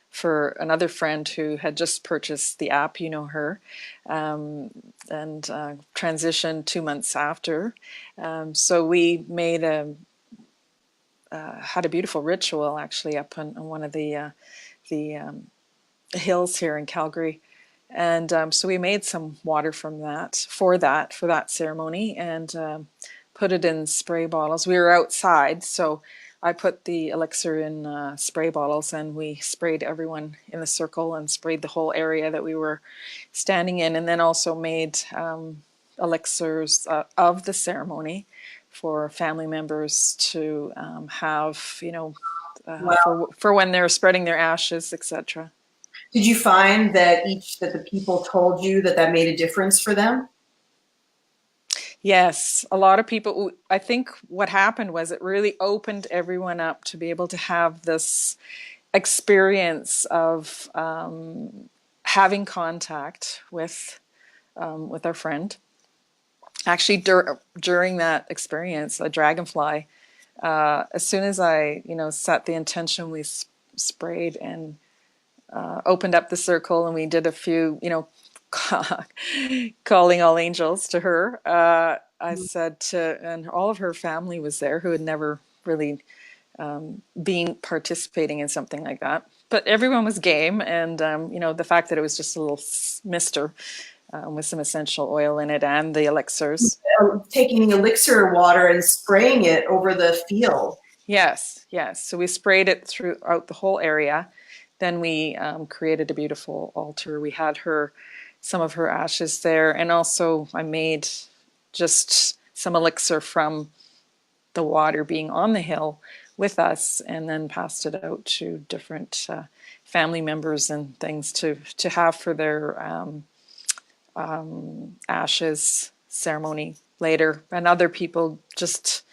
Speaker 2: for another friend who had just purchased the app, her, and transitioned 2 months after. So we made had a beautiful ritual actually up on one of the hills here in Calgary. And so we made some water from that for that ceremony, and put it in spray bottles. We were outside, so I put the elixir in spray bottles, and we sprayed everyone in the circle and sprayed the whole area that we were standing in, and then also made elixirs of the ceremony for family members to have,
Speaker 1: Wow.
Speaker 2: for when they're spreading their ashes, etc.
Speaker 1: Did you find that that the people told you that that made a difference for them?
Speaker 2: Yes, a lot of people. I think what happened was it really opened everyone up to be able to have this experience of having contact with our friend. Actually, during that experience, a dragonfly. As soon as I, set the intention, we sprayed and opened up the circle, and we did a few, calling all angels to her. I said to, and all of her family was there who had never really been participating in something like that. But everyone was game, and the fact that it was just a little mister with some essential oil in it and the elixirs.
Speaker 1: Taking elixir water and spraying it over the field.
Speaker 2: Yes, yes. So we sprayed it throughout the whole area. Then we created a beautiful altar. We had some of her ashes there, and also I made just some elixir from the water being on the hill with us, and then passed it out to different family members and things to have for their ashes ceremony later. And other people just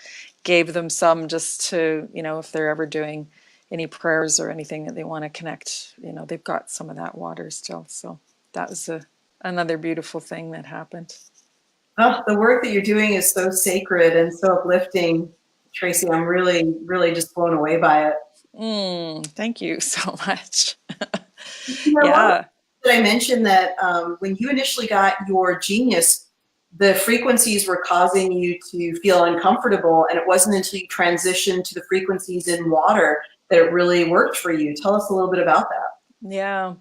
Speaker 2: gave them some just to, if they're ever doing any prayers or anything that they want to connect, they've got some of that water still. So that was another beautiful thing that happened.
Speaker 1: Oh, the work that you're doing is so sacred and so uplifting, Tracy. I'm really, really just blown away by it.
Speaker 2: Thank you so much.
Speaker 1: One
Speaker 2: Yeah.
Speaker 1: that I mentioned that when you initially got your genius, the frequencies were causing you to feel uncomfortable, and it wasn't until you transitioned to the frequencies in water that it really worked for you. Tell us a little bit about that.
Speaker 2: Yeah.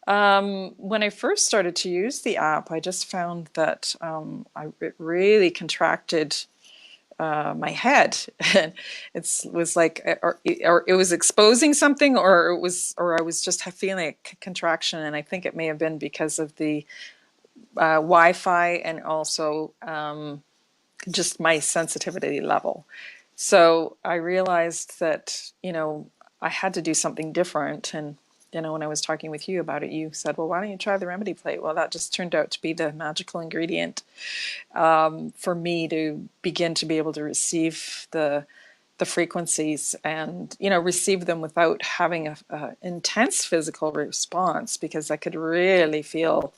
Speaker 2: When I first started to use the app, I just found that it really contracted my head. It was like, or it was exposing something, or I was just feeling a contraction. And I think it may have been because of the Wi-Fi, and also just my sensitivity level. So I realized that, I had to do something different. And, when I was talking with you about it, you said, well, why don't you try the remedy plate? Well, that just turned out to be the magical ingredient for me to begin to be able to receive the frequencies, and receive them without having a intense physical response, because I could really feel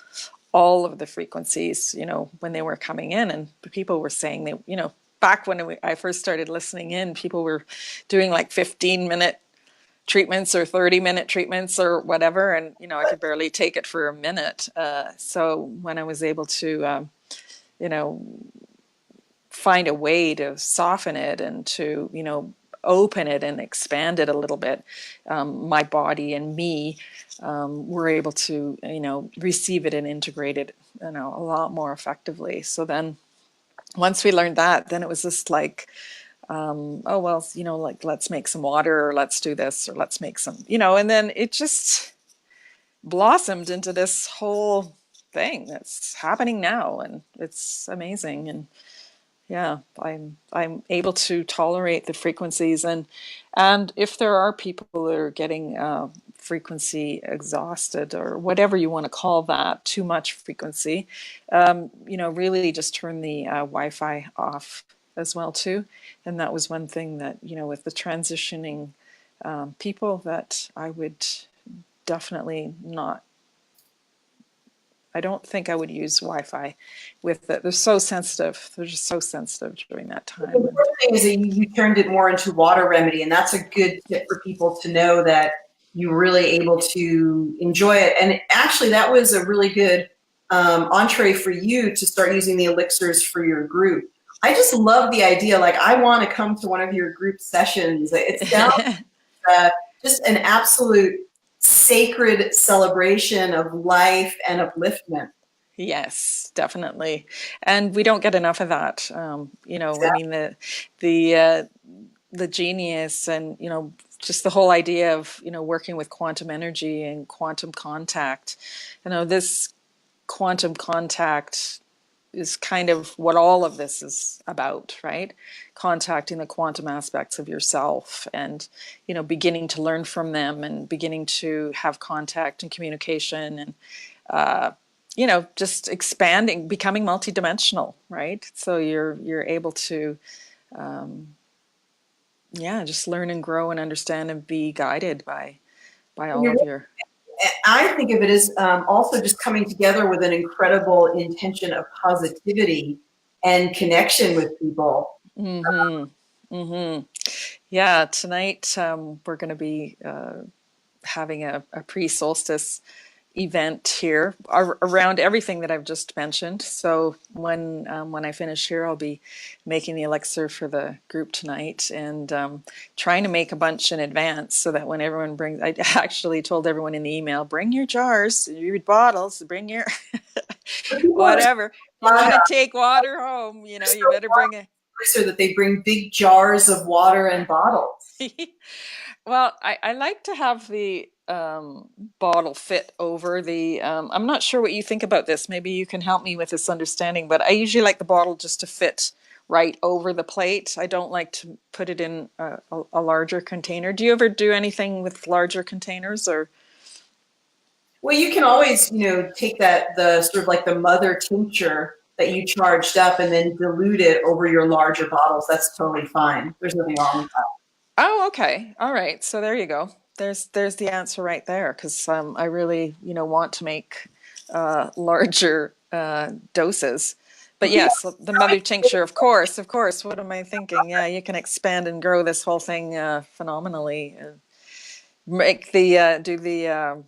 Speaker 2: all of the frequencies, when they were coming in. And people were saying that, back when I first started listening in, people were doing like 15-minute treatments or 30-minute treatments or whatever. And, I could barely take it for a minute. So when I was able to, you know, find a way to soften it and to, open it and expand it a little bit, my body and me were able to, receive it and integrate it, a lot more effectively. So then once we learned that, then it was just like, oh, well, like, let's make some water, or let's do this, or let's make some, and then it just blossomed into this whole thing that's happening now. And it's amazing. And yeah, I'm able to tolerate the frequencies, and if there are people that are getting frequency exhausted, or whatever you want to call that, too much frequency, really just turn the Wi-Fi off as well too. And that was one thing that, with the transitioning people, that I would definitely not. I don't think I would use Wi-Fi with it. They're so sensitive. They're just so sensitive during that
Speaker 1: The
Speaker 2: time. And
Speaker 1: important thing is that you turned it more into water remedy, and that's a good tip for people to know, that you're really able to enjoy it. And actually, that was a really good entree for you to start using the elixirs for your group. I just love the idea. Like, I want to come to one of your group sessions. It sounds just an absolute sacred celebration of life and upliftment.
Speaker 2: yes, definitely. And we don't get enough of that. I
Speaker 1: Exactly.
Speaker 2: mean, the the genius and, just the whole idea of, working with quantum energy and quantum contact. This quantum contact is kind of what all of this is about, right? Contacting the quantum aspects of yourself and, beginning to learn from them and beginning to have contact and communication and, just expanding, becoming multidimensional, right? So you're able to, just learn and grow and understand and be guided by all of your.
Speaker 1: I think of it as also just coming together with an incredible intention of positivity and connection with people.
Speaker 2: Mm-hmm. Mm-hmm. Yeah, tonight we're going to be having a pre-solstice event here around everything that I've just mentioned. So when I finish here, I'll be making the elixir for the group tonight and trying to make a bunch in advance so that when everyone brings, I actually told everyone in the email, bring your jars, your bottles, bring your whatever. You want to take water home, you better bring a.
Speaker 1: So that they bring big jars of water and bottles.
Speaker 2: Well, I like to have the bottle fit over the. I'm not sure what you think about this. Maybe you can help me with this understanding, but I usually like the bottle just to fit right over the plate. I don't like to put it in a larger container. Do you ever do anything with larger containers or?
Speaker 1: Well, you can always, take the sort of like the mother tincture that you charged up and then dilute it over your larger bottles. That's totally fine. There's nothing wrong with that.
Speaker 2: Oh, okay. All right. So there you go. There's the answer right there because I really, want to make larger doses. But yes, the mother tincture, of course, of course. What am I thinking? Yeah, you can expand and grow this whole thing phenomenally. Make the do the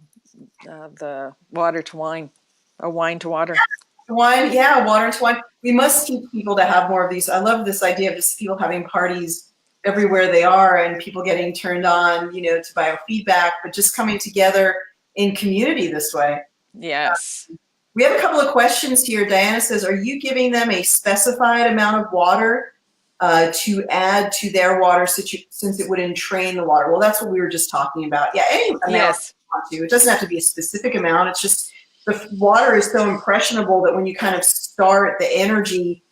Speaker 2: water to wine, a wine to water.
Speaker 1: Wine, yeah, water into wine. We must teach people to have more of these. I love this idea of just people having parties everywhere they are and people getting turned on, to biofeedback, but just coming together in community this way.
Speaker 2: Yes.
Speaker 1: We have a couple of questions here. Diana says, are you giving them a specified amount of water to add to their water since it would entrain the water? Well, that's what we were just talking about. Yeah, any amount
Speaker 2: Yes.
Speaker 1: you want to. It doesn't have to be a specific amount. It's just the water is so impressionable that when you kind of start the energy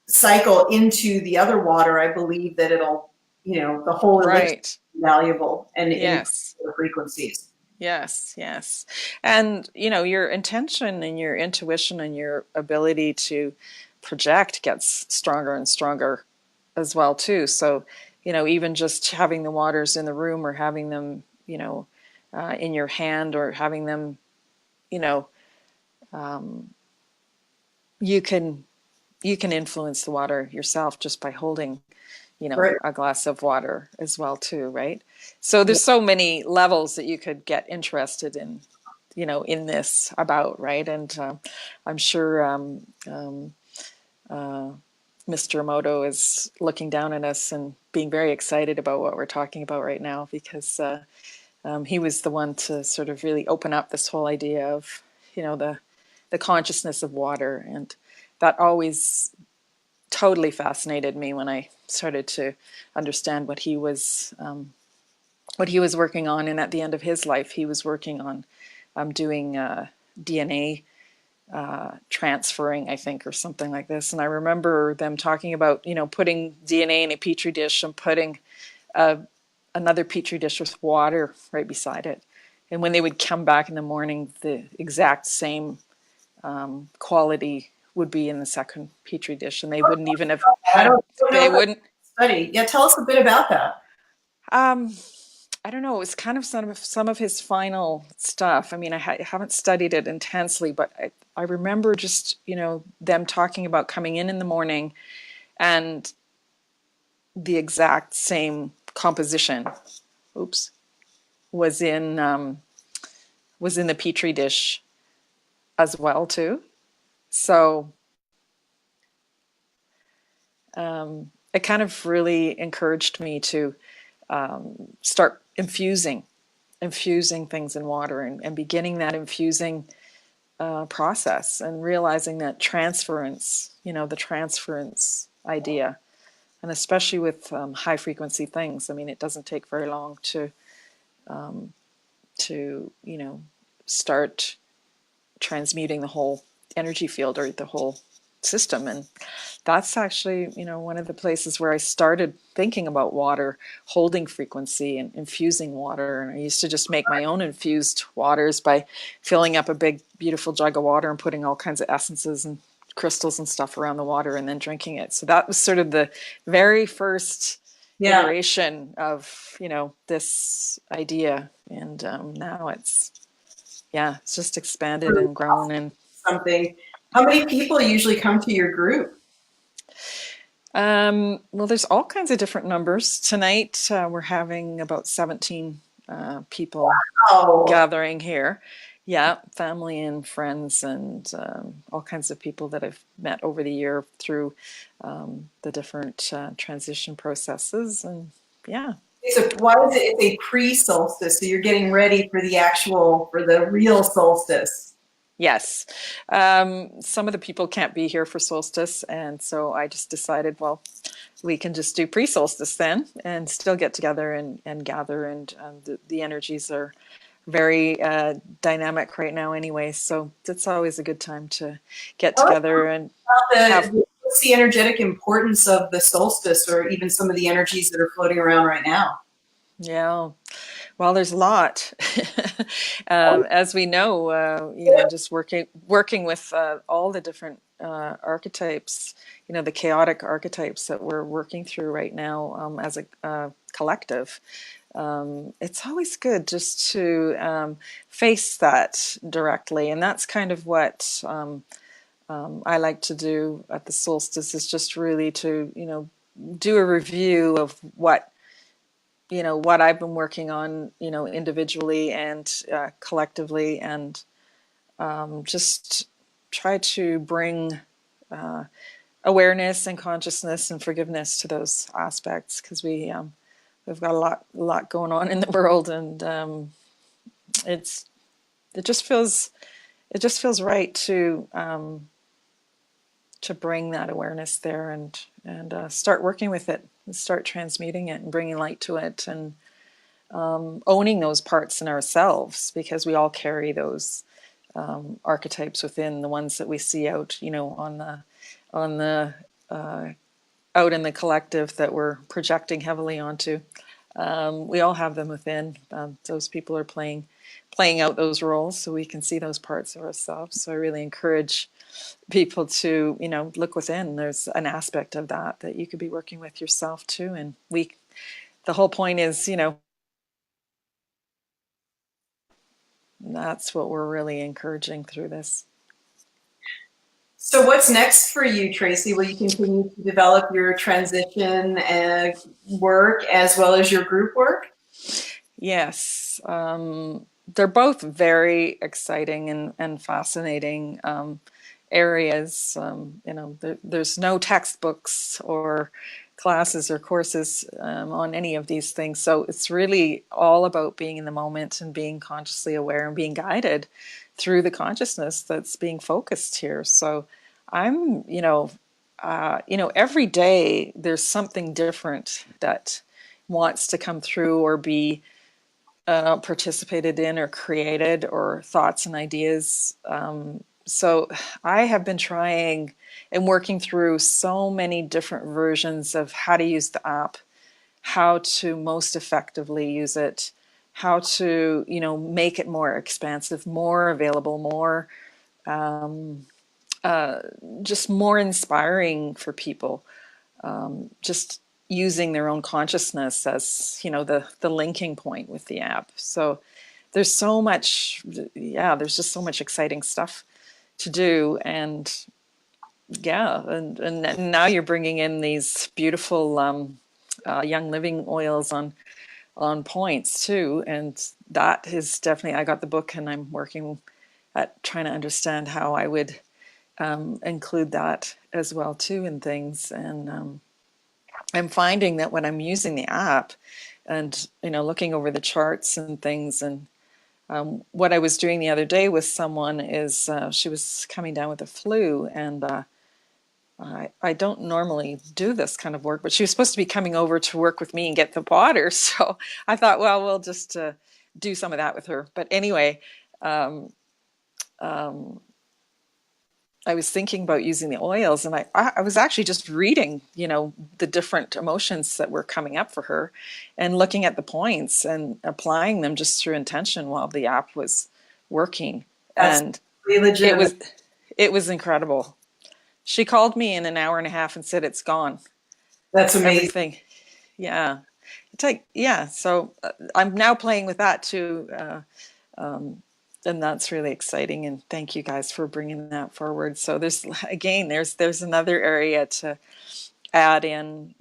Speaker 1: cycle into the other water, I believe that it'll, the whole elixir is valuable and
Speaker 2: yes.
Speaker 1: in the frequencies.
Speaker 2: Yes, yes. And, your intention and your intuition and your ability to project gets stronger and stronger as well, too. So, even just having the waters in the room or having them, in your hand or having them, you can influence the water yourself just by holding
Speaker 1: Right.
Speaker 2: a glass of water as well too, right? So there's so many levels that you could get interested in, in this about, right? And I'm sure Mr. Emoto is looking down at us and being very excited about what we're talking about right now because he was the one to sort of really open up this whole idea of, the consciousness of water, and that always totally fascinated me when I started to understand what he was working on. And at the end of his life, he was working on doing DNA transferring, I think, or something like this. And I remember them talking about, putting DNA in a petri dish and putting another petri dish with water right beside it. And when they would come back in the morning, the exact same quality would be in the second petri dish, and they wouldn't even have had. They wouldn't
Speaker 1: study. Yeah, tell us a bit about that.
Speaker 2: I don't know. It was kind of some of his final stuff. I mean, I haven't studied it intensely, but I remember just them talking about coming in the morning, and the exact same composition. Oops, was in the petri dish as well too. So it kind of really encouraged me to start infusing things in water and beginning that infusing process and realizing that transference, the transference idea and especially with high frequency things. I mean, it doesn't take very long to start transmuting the whole energy field or the whole system. And that's actually, one of the places where I started thinking about water, holding frequency and infusing water. And I used to just make my own infused waters by filling up a big, beautiful jug of water and putting all kinds of essences and crystals and stuff around the water and then drinking it. So that was sort of the very first
Speaker 1: Yeah.
Speaker 2: iteration of, this idea. And now it's just expanded and grown. And
Speaker 1: Something. How many people usually come to your group?
Speaker 2: well, there's all kinds of different numbers. Tonight, we're having about 17 people
Speaker 1: Oh,
Speaker 2: gathering here. Yeah, family and friends and all kinds of people that I've met over the year through the different transition processes. And yeah.
Speaker 1: so why is it it's a pre-solstice? So you're getting ready for the real solstice.
Speaker 2: Yes. Some of the people can't be here for solstice. And so I just decided, well, we can just do pre-solstice then and still get together and gather. And the energies are very dynamic right now anyway. So it's always a good time to get
Speaker 1: Tell us
Speaker 2: together and
Speaker 1: about
Speaker 2: have.
Speaker 1: what's the energetic importance of the solstice or even some of the energies that are floating around right now?
Speaker 2: Yeah. Well, there's a lot, as we know. Just working with all the different archetypes. The chaotic archetypes that we're working through right now as a collective. It's always good just to face that directly, and that's kind of what I like to do at the solstice. Is just really to do a review of what I've been working on, individually and collectively, and just try to bring awareness and consciousness and forgiveness to those aspects, because we've got a lot going on in the world, and it's it just feels right to bring that awareness there and start working with it and start transmuting it and bringing light to it, and owning those parts in ourselves, because we all carry those archetypes within, the ones that we see out, on the out in the collective that we're projecting heavily onto. We all have them within. Those people are playing out those roles, so we can see those parts of ourselves. So I really encourage people to, look within. There's an aspect of that you could be working with yourself too. And the whole point is, that's what we're really encouraging through this.
Speaker 1: So what's next for you, Tracy? Will you continue to develop your transition work as well as your group work?
Speaker 2: Yes, they're both very exciting and fascinating areas. There's no textbooks or classes or courses on any of these things. So it's really all about being in the moment and being consciously aware and being guided through the consciousness that's being focused here. So I'm, every day there's something different that wants to come through or be participated in or created, or thoughts and ideas. So I have been trying and working through so many different versions of how to use the app, how to most effectively use it, how to, make it more expansive, more available, more just more inspiring for people. Just using their own consciousness as, the linking point with the app. So there's so much, there's just so much exciting stuff to do. And and now you're bringing in these beautiful young living oils on points too. And that is definitely, I got the book and I'm working at trying to understand how I would include that as well too in things. And I'm finding that when I'm using the app and, looking over the charts and things, and what I was doing the other day with someone is she was coming down with a flu, and I don't normally do this kind of work, but she was supposed to be coming over to work with me and get the water. So I thought, well, we'll just do some of that with her. But anyway, um, um, I was thinking about using the oils, and I was actually just reading, the different emotions that were coming up for her, and looking at the points and applying them just through intention while the app was working,
Speaker 1: That's
Speaker 2: and
Speaker 1: really
Speaker 2: it
Speaker 1: legitimate.
Speaker 2: was it was incredible. She called me in an hour and a half and said it's gone,
Speaker 1: That's amazing.
Speaker 2: everything. Yeah, yeah. So I'm now playing with that too. And that's really exciting, and thank you guys for bringing that forward. So there's another area to add in,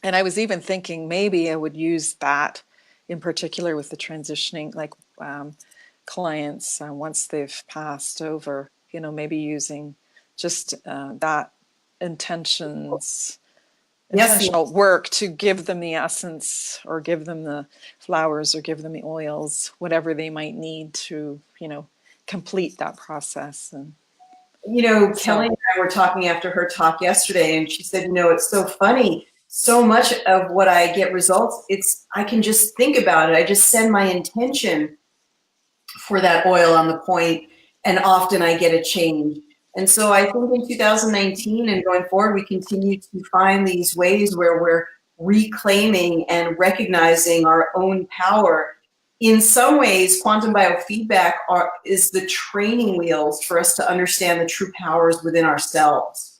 Speaker 2: and I was even thinking maybe I would use that in particular with the transitioning, like clients once they've passed over, maybe using just that intentions
Speaker 1: Yes,
Speaker 2: intentional work to give them the essence, or give them the flowers, or give them the oils, whatever they might need to, complete that process. And
Speaker 1: Kelly
Speaker 2: so,
Speaker 1: and I were talking after her talk yesterday, and she said, it's so funny. So much of what I get results, I can just think about it. I just send my intention for that oil on the point, and often I get a change. And so I think in 2019 and going forward, we continue to find these ways where we're reclaiming and recognizing our own power. In some ways, quantum biofeedback is the training wheels for us to understand the true powers within ourselves.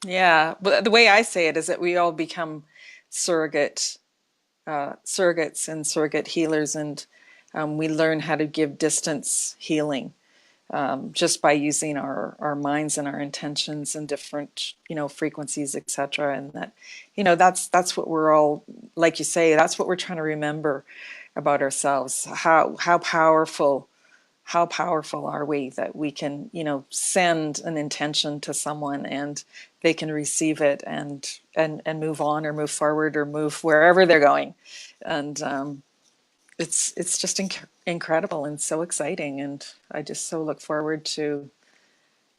Speaker 2: yeah, but the way I say it is that we all become surrogates and surrogate healers, and we learn how to give distance healing just by using our minds and our intentions and different frequencies, etc. And that that's what we're all, like you say, that's what we're trying to remember about ourselves. How powerful are we, that we can send an intention to someone and they can receive it and move on, or move forward, or move wherever they're going. And it's just incredible and so exciting, and I just so look forward to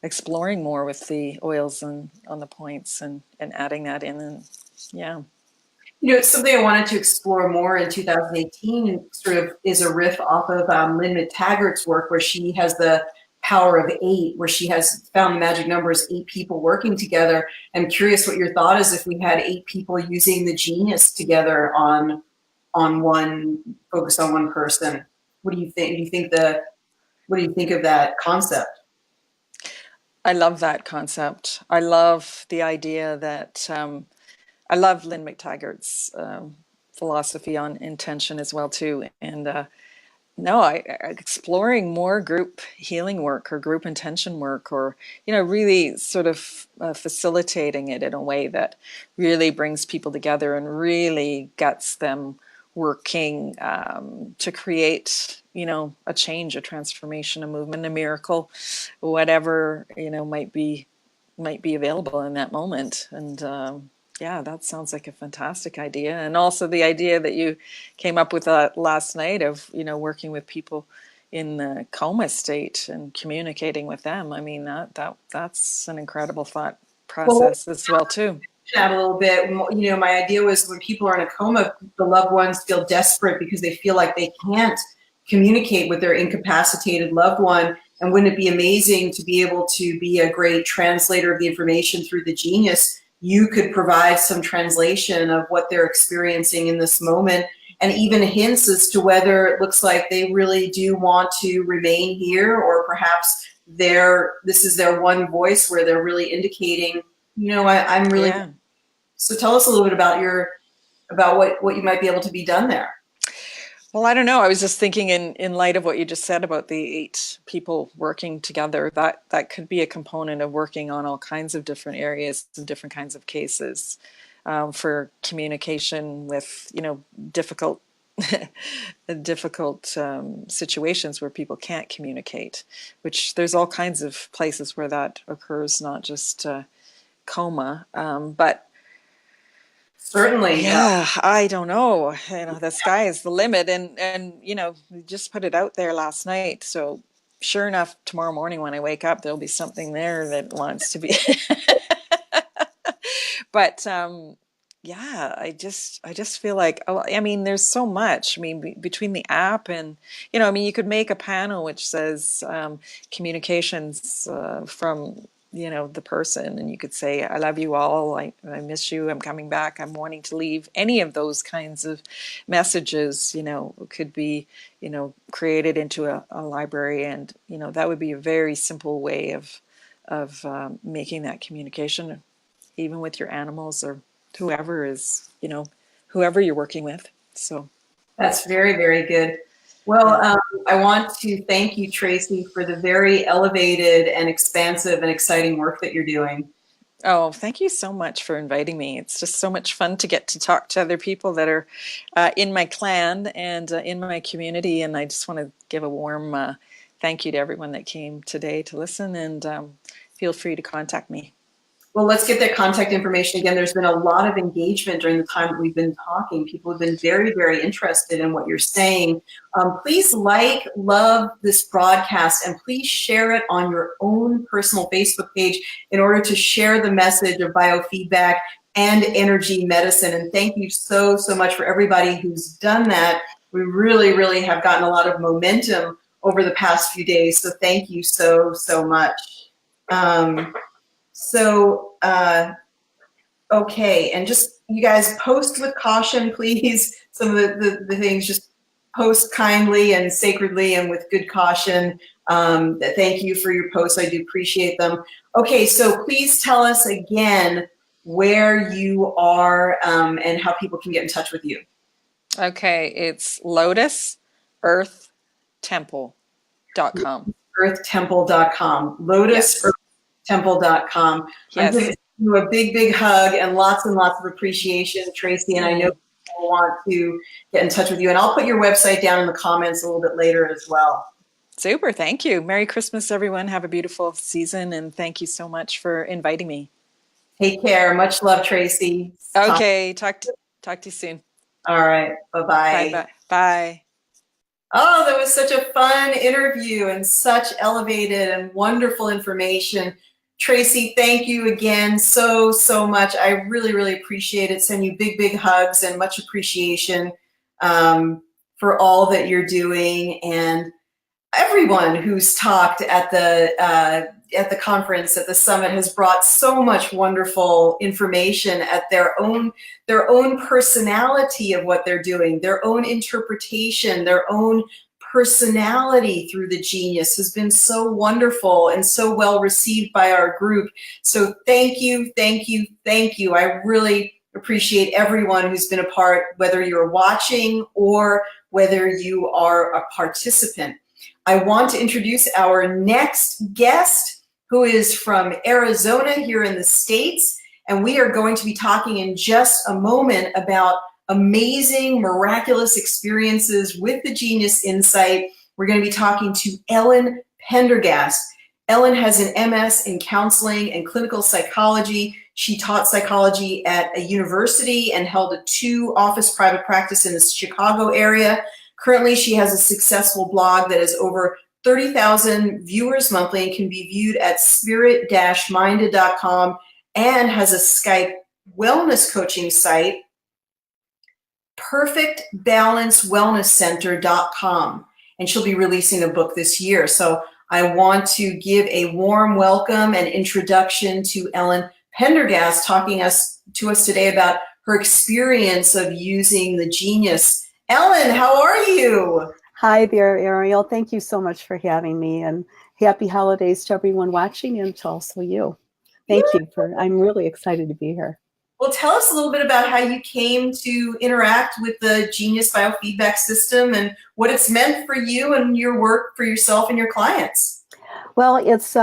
Speaker 2: exploring more with the oils and on the points, and adding that in. And yeah.
Speaker 1: It's something I wanted to explore more in 2018, sort of is a riff off of Lynn McTaggart's work, where she has the power of eight, where she has found the magic number is 8 people working together. I'm curious what your thought is if we had 8 people using the genius together on one, focused on one person. What do you think? What do you think of that concept?
Speaker 2: I love that concept. I love the idea that I love Lynn McTaggart's philosophy on intention as well too. And no, exploring more group healing work, or group intention work, or really sort of facilitating it in a way that really brings people together and really gets them working to create a change, a transformation, a movement, a miracle, whatever might be available in that moment. And yeah, that sounds like a fantastic idea. And also the idea that you came up with last night of, working with people in the coma state and communicating with them. I mean, that's an incredible thought
Speaker 1: Well,
Speaker 2: process as well too.
Speaker 1: that a little bit. My idea was when people are in a coma, the loved ones feel desperate because they feel like they can't communicate with their incapacitated loved one. And wouldn't it be amazing to be able to be a great translator of the information through the genius? You could provide some translation of what they're experiencing in this moment, and even hints as to whether it looks like they really do want to remain here, or perhaps this is their one voice where they're really indicating, I'm really.
Speaker 2: Yeah.
Speaker 1: So tell us a little bit about what you might be able to be done there.
Speaker 2: Well, I don't know. I was just thinking in light of what you just said about the 8 people working together, that could be a component of working on all kinds of different areas and different kinds of cases for communication with, difficult difficult situations where people can't communicate, which there's all kinds of places where that occurs, not just coma. But
Speaker 1: Certainly.
Speaker 2: yeah, I don't know. The sky is the limit, and we just put it out there last night. So sure enough, tomorrow morning when I wake up, there'll be something there that wants to be. But yeah, I just feel like, oh, I mean, there's so much. I mean, between the app and, I mean, you could make a panel which says communications from, the person, and you could say, I love you all, I miss you, I'm coming back, I'm wanting to leave. Any of those kinds of messages, could be, created into a library, and, that would be a very simple way of making that communication, even with your animals or whoever is, whoever you're working with. So,
Speaker 1: That's very, very good. Well,
Speaker 2: yeah.
Speaker 1: I want to thank you, Tracy, for the very elevated and expansive and exciting work that you're doing.
Speaker 2: Oh, thank you so much for inviting me. It's just so much fun to get to talk to other people that are in my clan and in my community. And I just want to give a warm thank you to everyone that came today to listen, and feel free to contact me.
Speaker 1: Well, let's get that contact information again. There's been a lot of engagement during the time that we've been talking. People have been very, very interested in what you're saying. Please love this broadcast, and please share it on your own personal Facebook page in order to share the message of biofeedback and energy medicine. And thank you so, so much for everybody who's done that. We really, really have gotten a lot of momentum over the past few days. So thank you so, so much. Okay, and just, you guys, post with caution, please. Some of the things, just post kindly and sacredly and with good caution. Thank you for your posts. I do appreciate them. Okay, so please tell us again where you are and how people can get in touch with you.
Speaker 2: Okay, it's lotusearthtemple.com.
Speaker 1: Earthtemple.com. Lotusearthtemple.com. I'm
Speaker 2: Yes.
Speaker 1: giving you a big, big hug and lots of appreciation, Tracy, and I know people want to get in touch with you. And I'll put your website down in the comments a little bit later as well.
Speaker 2: Super. Thank you. Merry Christmas, everyone. Have a beautiful season, and thank you so much for inviting me.
Speaker 1: Take care. Much love, Tracy.
Speaker 2: Okay. Talk to you soon.
Speaker 1: All right. Bye-bye.
Speaker 2: Bye. Bye.
Speaker 1: Oh, that was such a fun interview and such elevated and wonderful information. Tracy, thank you again so, so much. I really, really appreciate it. Send you big, big hugs and much appreciation for all that you're doing, and everyone who's talked at the conference, at the summit, has brought so much wonderful information at their own personality of what they're doing, their own interpretation, their own personality through the genius has been so wonderful and so well received by our group. So thank you, thank you, thank you. I really appreciate everyone who's been a part, whether you're watching or whether you are a participant. I want to introduce our next guest, who is from Arizona here in the States, and we are going to be talking in just a moment about amazing, miraculous experiences with the Genius Insight. We're going to be talking to Ellen Pendergast. Ellen has an MS in counseling and clinical psychology. She taught psychology at a university and held a 2-office private practice in the Chicago area. Currently, she has a successful blog that has over 30,000 viewers monthly and can be viewed at spirit-minded.com, and has a Skype wellness coaching site, perfectbalancewellnesscenter.com. And she'll be releasing a book this year. So I want to give a warm welcome and introduction to Ellen Pendergast, talking to us today about her experience of using the Genius. Ellen, how are you?
Speaker 3: Hi there, Ariel. Thank you so much for having me, and happy holidays to everyone watching, and to also you. Thank you I'm really excited to be here.
Speaker 1: Well, tell us a little bit about how you came to interact with the Genius Biofeedback system and what it's meant for you and your work for yourself and your clients.
Speaker 3: Well, it's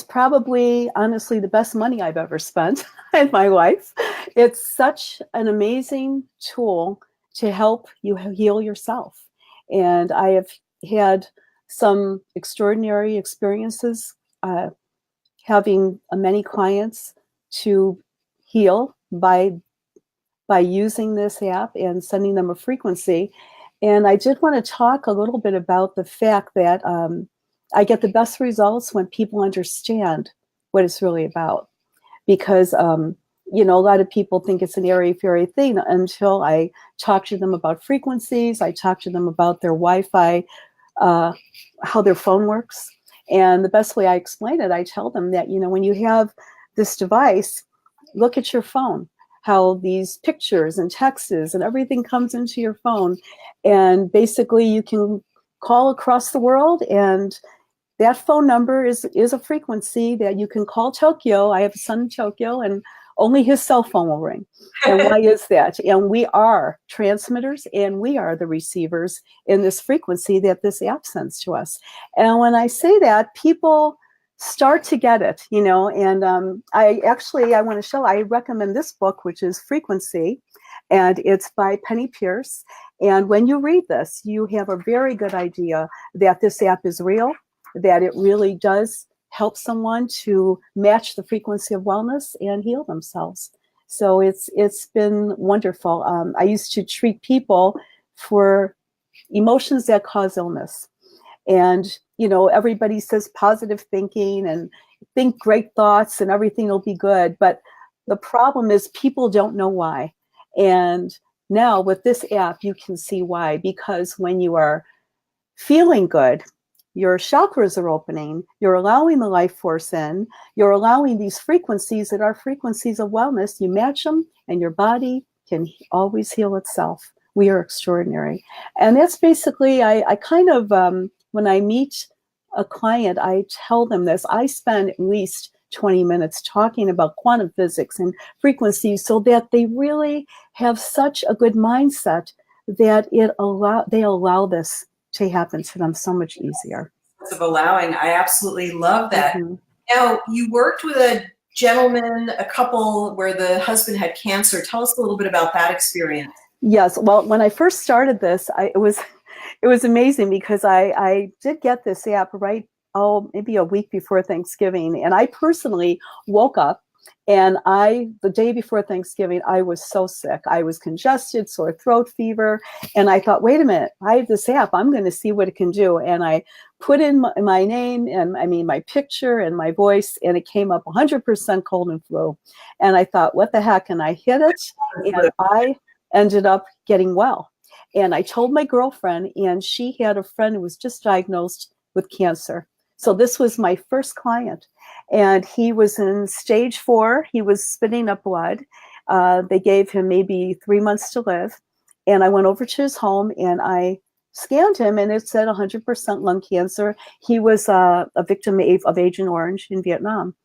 Speaker 3: probably, honestly, the best money I've ever spent and my wife. It's such an amazing tool to help you heal yourself. And I have had some extraordinary experiences having many clients to heal by using this app and sending them a frequency. And I did want to talk a little bit about the fact that I get the best results when people understand what it's really about. Because, you know, a lot of people think it's an airy-fairy thing until I talk to them about frequencies. I talk to them about their Wi-Fi, how their phone works. And the best way I explain it, I tell them that, you know, when you have this device, look at your phone, how these pictures and texts and everything comes into your phone. And basically you can call across the world, and that phone number is a frequency that you can call Tokyo. I have a son in Tokyo, and only his cell phone will ring. And why is that? And we are transmitters, and we are the receivers in this frequency that this app sends to us. And when I say that, people start to get it, you know. And I want to show, I recommend this book, which is Frequency, and it's by Penny Pierce. And when you read this, you have a very good idea that this app is real, that it really does help someone to match the frequency of wellness and heal themselves. So it's been wonderful. I used to treat people for emotions that cause illness. And, you know, everybody says positive thinking and think great thoughts and everything will be good. But the problem is people don't know why. And now with this app, you can see why. Because when you are feeling good, your chakras are opening, you're allowing the life force in, you're allowing these frequencies that are frequencies of wellness, you match them, and your body can always heal itself. We are extraordinary. And that's basically, I kind of, when I meet a client, I tell them this. I spend at least 20 minutes talking about quantum physics and frequencies so that they really have such a good mindset that they allow this to happen to them so much easier.
Speaker 1: Of allowing, I absolutely love that.
Speaker 3: Mm-hmm.
Speaker 1: Now, you worked with a gentleman, a couple where the husband had cancer. Tell us a little bit about that experience.
Speaker 3: Yes, well, when I first started this, it was amazing because I did get this app maybe a week before Thanksgiving, and I personally woke up, and the day before Thanksgiving, I was so sick. I was congested, sore throat, fever, and I thought, wait a minute, I have this app. I'm going to see what it can do. And I put in my name and my picture and my voice, and it came up 100% cold and flu. And I thought, what the heck? And I hit it, and I ended up getting well. And I told my girlfriend, and she had a friend who was just diagnosed with cancer. So this was my first client. And he was in stage 4. He was spitting up blood. They gave him maybe 3 months to live. And I went over to his home and I scanned him, and it said 100% lung cancer. He was a victim of Agent Orange in Vietnam.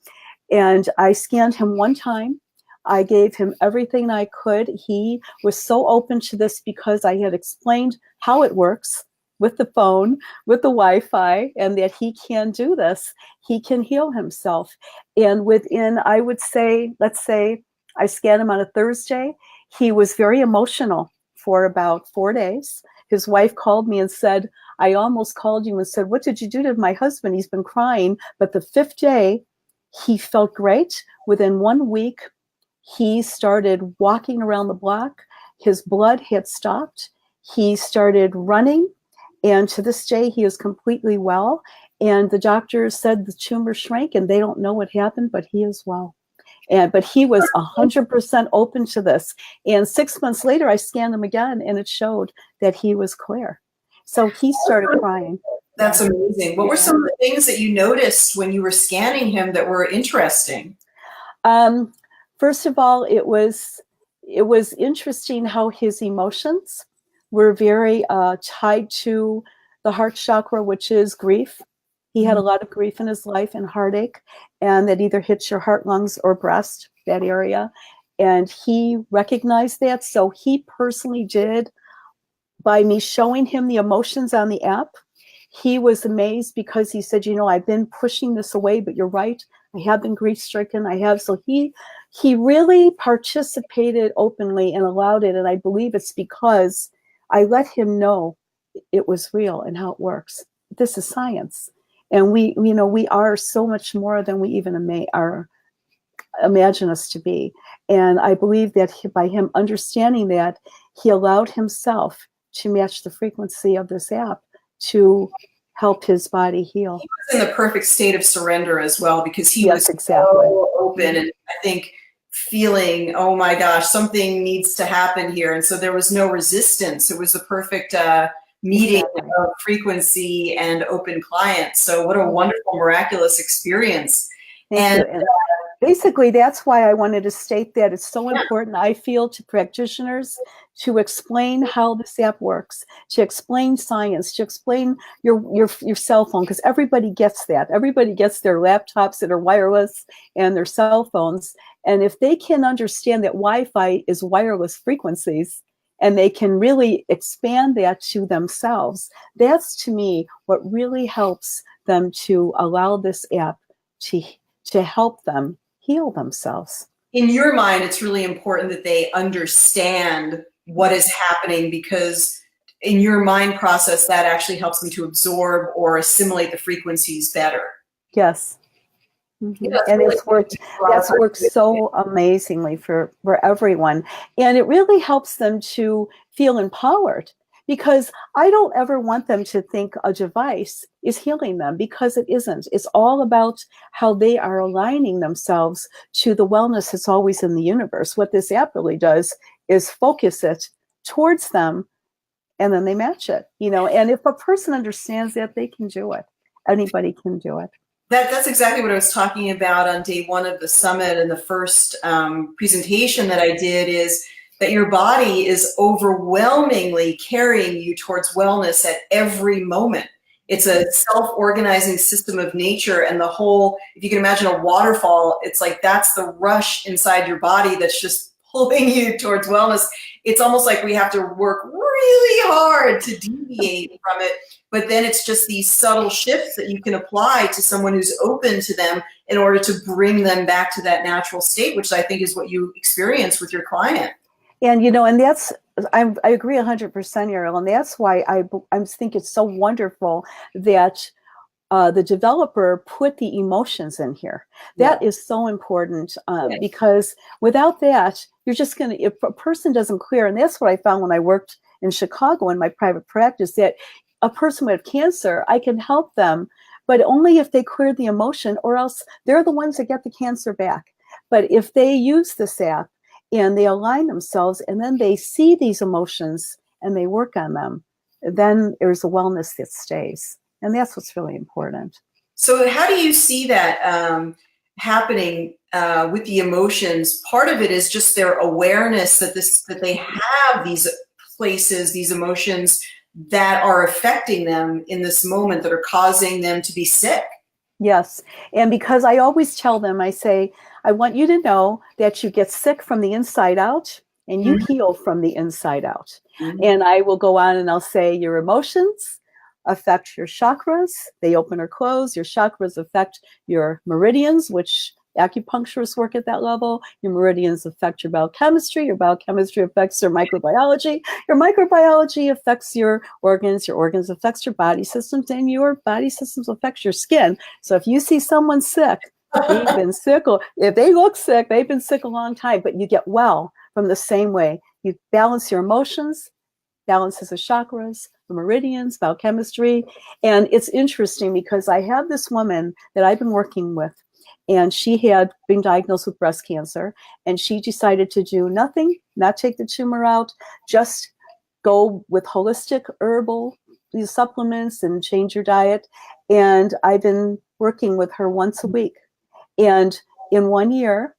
Speaker 3: And I scanned him one time. I gave him everything I could. He was so open to this because I had explained how it works with the phone, with the Wi-Fi, and that he can do this. He can heal himself. And within, I would say, let's say I scanned him on a Thursday, he was very emotional for about 4 days. His wife called me and said, I almost called you and said, what did you do to my husband? He's been crying. But the 5th day, he felt great. Within 1 week, he started walking around the block. His blood had stopped. He started running. And to this day, he is completely well. And the doctors said the tumor shrank, and they don't know what happened, but he is well. But he was 100% open to this. And 6 months later, I scanned him again, and it showed that he was clear. So he started crying.
Speaker 1: That's amazing. What were some of the things that you noticed when you were scanning him that were interesting?
Speaker 3: First of all, it was interesting how his emotions were very tied to the heart chakra, which is grief. He had a lot of grief in his life and heartache, and that either hits your heart, lungs, or breast, that area. And he recognized that. So he personally did, by me showing him the emotions on the app, he was amazed because he said, you know, I've been pushing this away, but you're right. I have been grief-stricken. So he really participated openly and allowed it. And I believe it's because I let him know it was real and how it works. This is science. And we are so much more than we even imagine us to be. And I believe that by him understanding that, he allowed himself to match the frequency of this app to helped his body heal.
Speaker 1: He was in the perfect state of surrender as well, because he
Speaker 3: Yes,
Speaker 1: was
Speaker 3: exactly.
Speaker 1: so open, and I think feeling, oh my gosh, something needs to happen here. And so there was no resistance. It was the perfect meeting
Speaker 3: Exactly.
Speaker 1: of frequency and open client. So what a wonderful, miraculous experience.
Speaker 3: Thank you. And basically, that's why I wanted to state that it's so important, I feel, to practitioners to explain how this app works, to explain science, to explain your cell phone, because everybody gets that. Everybody gets their laptops that are wireless and their cell phones. And if they can understand that Wi-Fi is wireless frequencies, and they can really expand that to themselves, that's, to me, what really helps them to allow this app to help them heal themselves.
Speaker 1: In your mind, it's really important that they understand what is happening, because in your mind process, that actually helps them to absorb or assimilate the frequencies better.
Speaker 3: Yes. Mm-hmm. Yeah, and really that's worked so amazingly for everyone. And it really helps them to feel empowered, because I don't ever want them to think a device is healing them, because it isn't. It's all about how they are aligning themselves to the wellness that's always in the universe. What this app really does is focus it towards them, and then they match it, and if a person understands that, they can do it. Anybody can do it.
Speaker 1: That's exactly what I was talking about on day one of the summit, and the first presentation that I did is that your body is overwhelmingly carrying you towards wellness at every moment. It's a self-organizing system of nature, and the whole, if you can imagine a waterfall, it's like that's the rush inside your body that's just pulling you towards wellness. It's almost like we have to work really hard to deviate from it, but then it's just these subtle shifts that you can apply to someone who's open to them in order to bring them back to that natural state, which I think is what you experience with your client.
Speaker 3: And, and that's, I agree 100%, Ariel, and that's why I think it's so wonderful that the developer put the emotions in here. That is so important, because without that, you're just going to, if a person doesn't clear, and that's what I found when I worked in Chicago in my private practice, that a person with cancer, I can help them, but only if they clear the emotion, or else they're the ones that get the cancer back. But if they use this app and they align themselves, and then they see these emotions and they work on them, then there's a wellness that stays. And that's what's really important.
Speaker 1: So how do you see that happening with the emotions? Part of it is just their awareness that they have these places, these emotions that are affecting them in this moment, that are causing them to be sick.
Speaker 3: Yes. And because I always tell them, I say, I want you to know that you get sick from the inside out, and you heal from the inside out. And I will go on and I'll say your emotions affect your chakras. They open or close. Your chakras affect your meridians, which acupuncturists work at that level. Your meridians affect your biochemistry. Your biochemistry affects your microbiology. Your microbiology affects your organs. Your organs affects your body systems, and your body systems affects your skin. So if you see someone sick, they've been sick, or if they look sick, they've been sick a long time, but you get well from the same way. You balance your emotions, balances the chakras, the meridians, biochemistry. And it's interesting because I have this woman that I've been working with, and she had been diagnosed with breast cancer, and she decided to do nothing, not take the tumor out, just go with holistic herbal supplements and change your diet. And I've been working with her once a week. And in 1 year,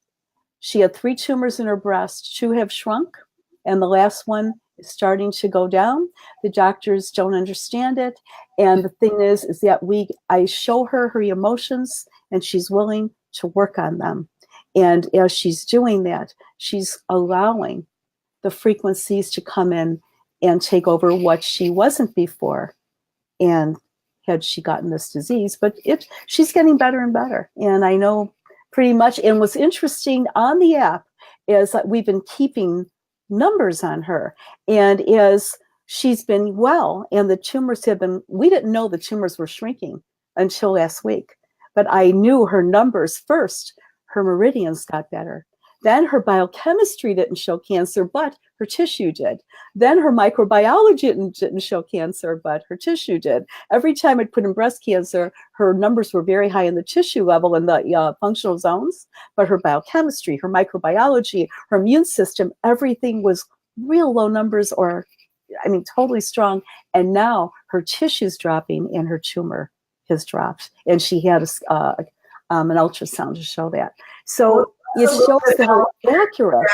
Speaker 3: she had 3 tumors in her breast. 2 have shrunk, and the last one is starting to go down. The doctors don't understand it. And the thing is that I show her emotions, and she's willing to work on them. And as she's doing that, she's allowing the frequencies to come in and take over what she wasn't before. And had she gotten this disease, but she's getting better and better. And I know pretty much, and what's interesting on the app is that we've been keeping numbers on her. And as she's been well, and the tumors we didn't know the tumors were shrinking until last week, but I knew her numbers first. Her meridians got better. Then her biochemistry didn't show cancer, but her tissue did. Then her microbiology didn't show cancer, but her tissue did. Every time I'd put in breast cancer, her numbers were very high in the tissue level in the functional zones, but her biochemistry, her microbiology, her immune system, everything was real low numbers, or, I mean, totally strong. And now her tissue's dropping and her tumor has dropped. And she had an ultrasound to show that. So it shows how accurate.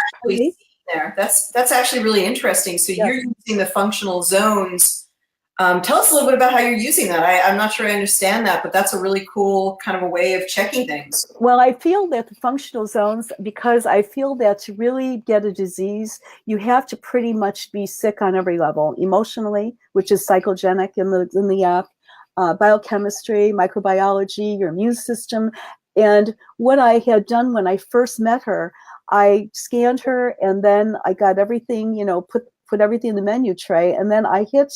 Speaker 1: There. That's actually really interesting. So you're using the functional zones. Tell us a little bit about how you're using that. I'm not sure I understand that, but that's a really cool kind of a way of checking things.
Speaker 3: Well, I feel that the functional zones, because I feel that to really get a disease, you have to pretty much be sick on every level, emotionally, which is psychogenic in the app, biochemistry, microbiology, your immune system. And what I had done when I first met her, I scanned her, and then I got everything, put everything in the menu tray, and then I hit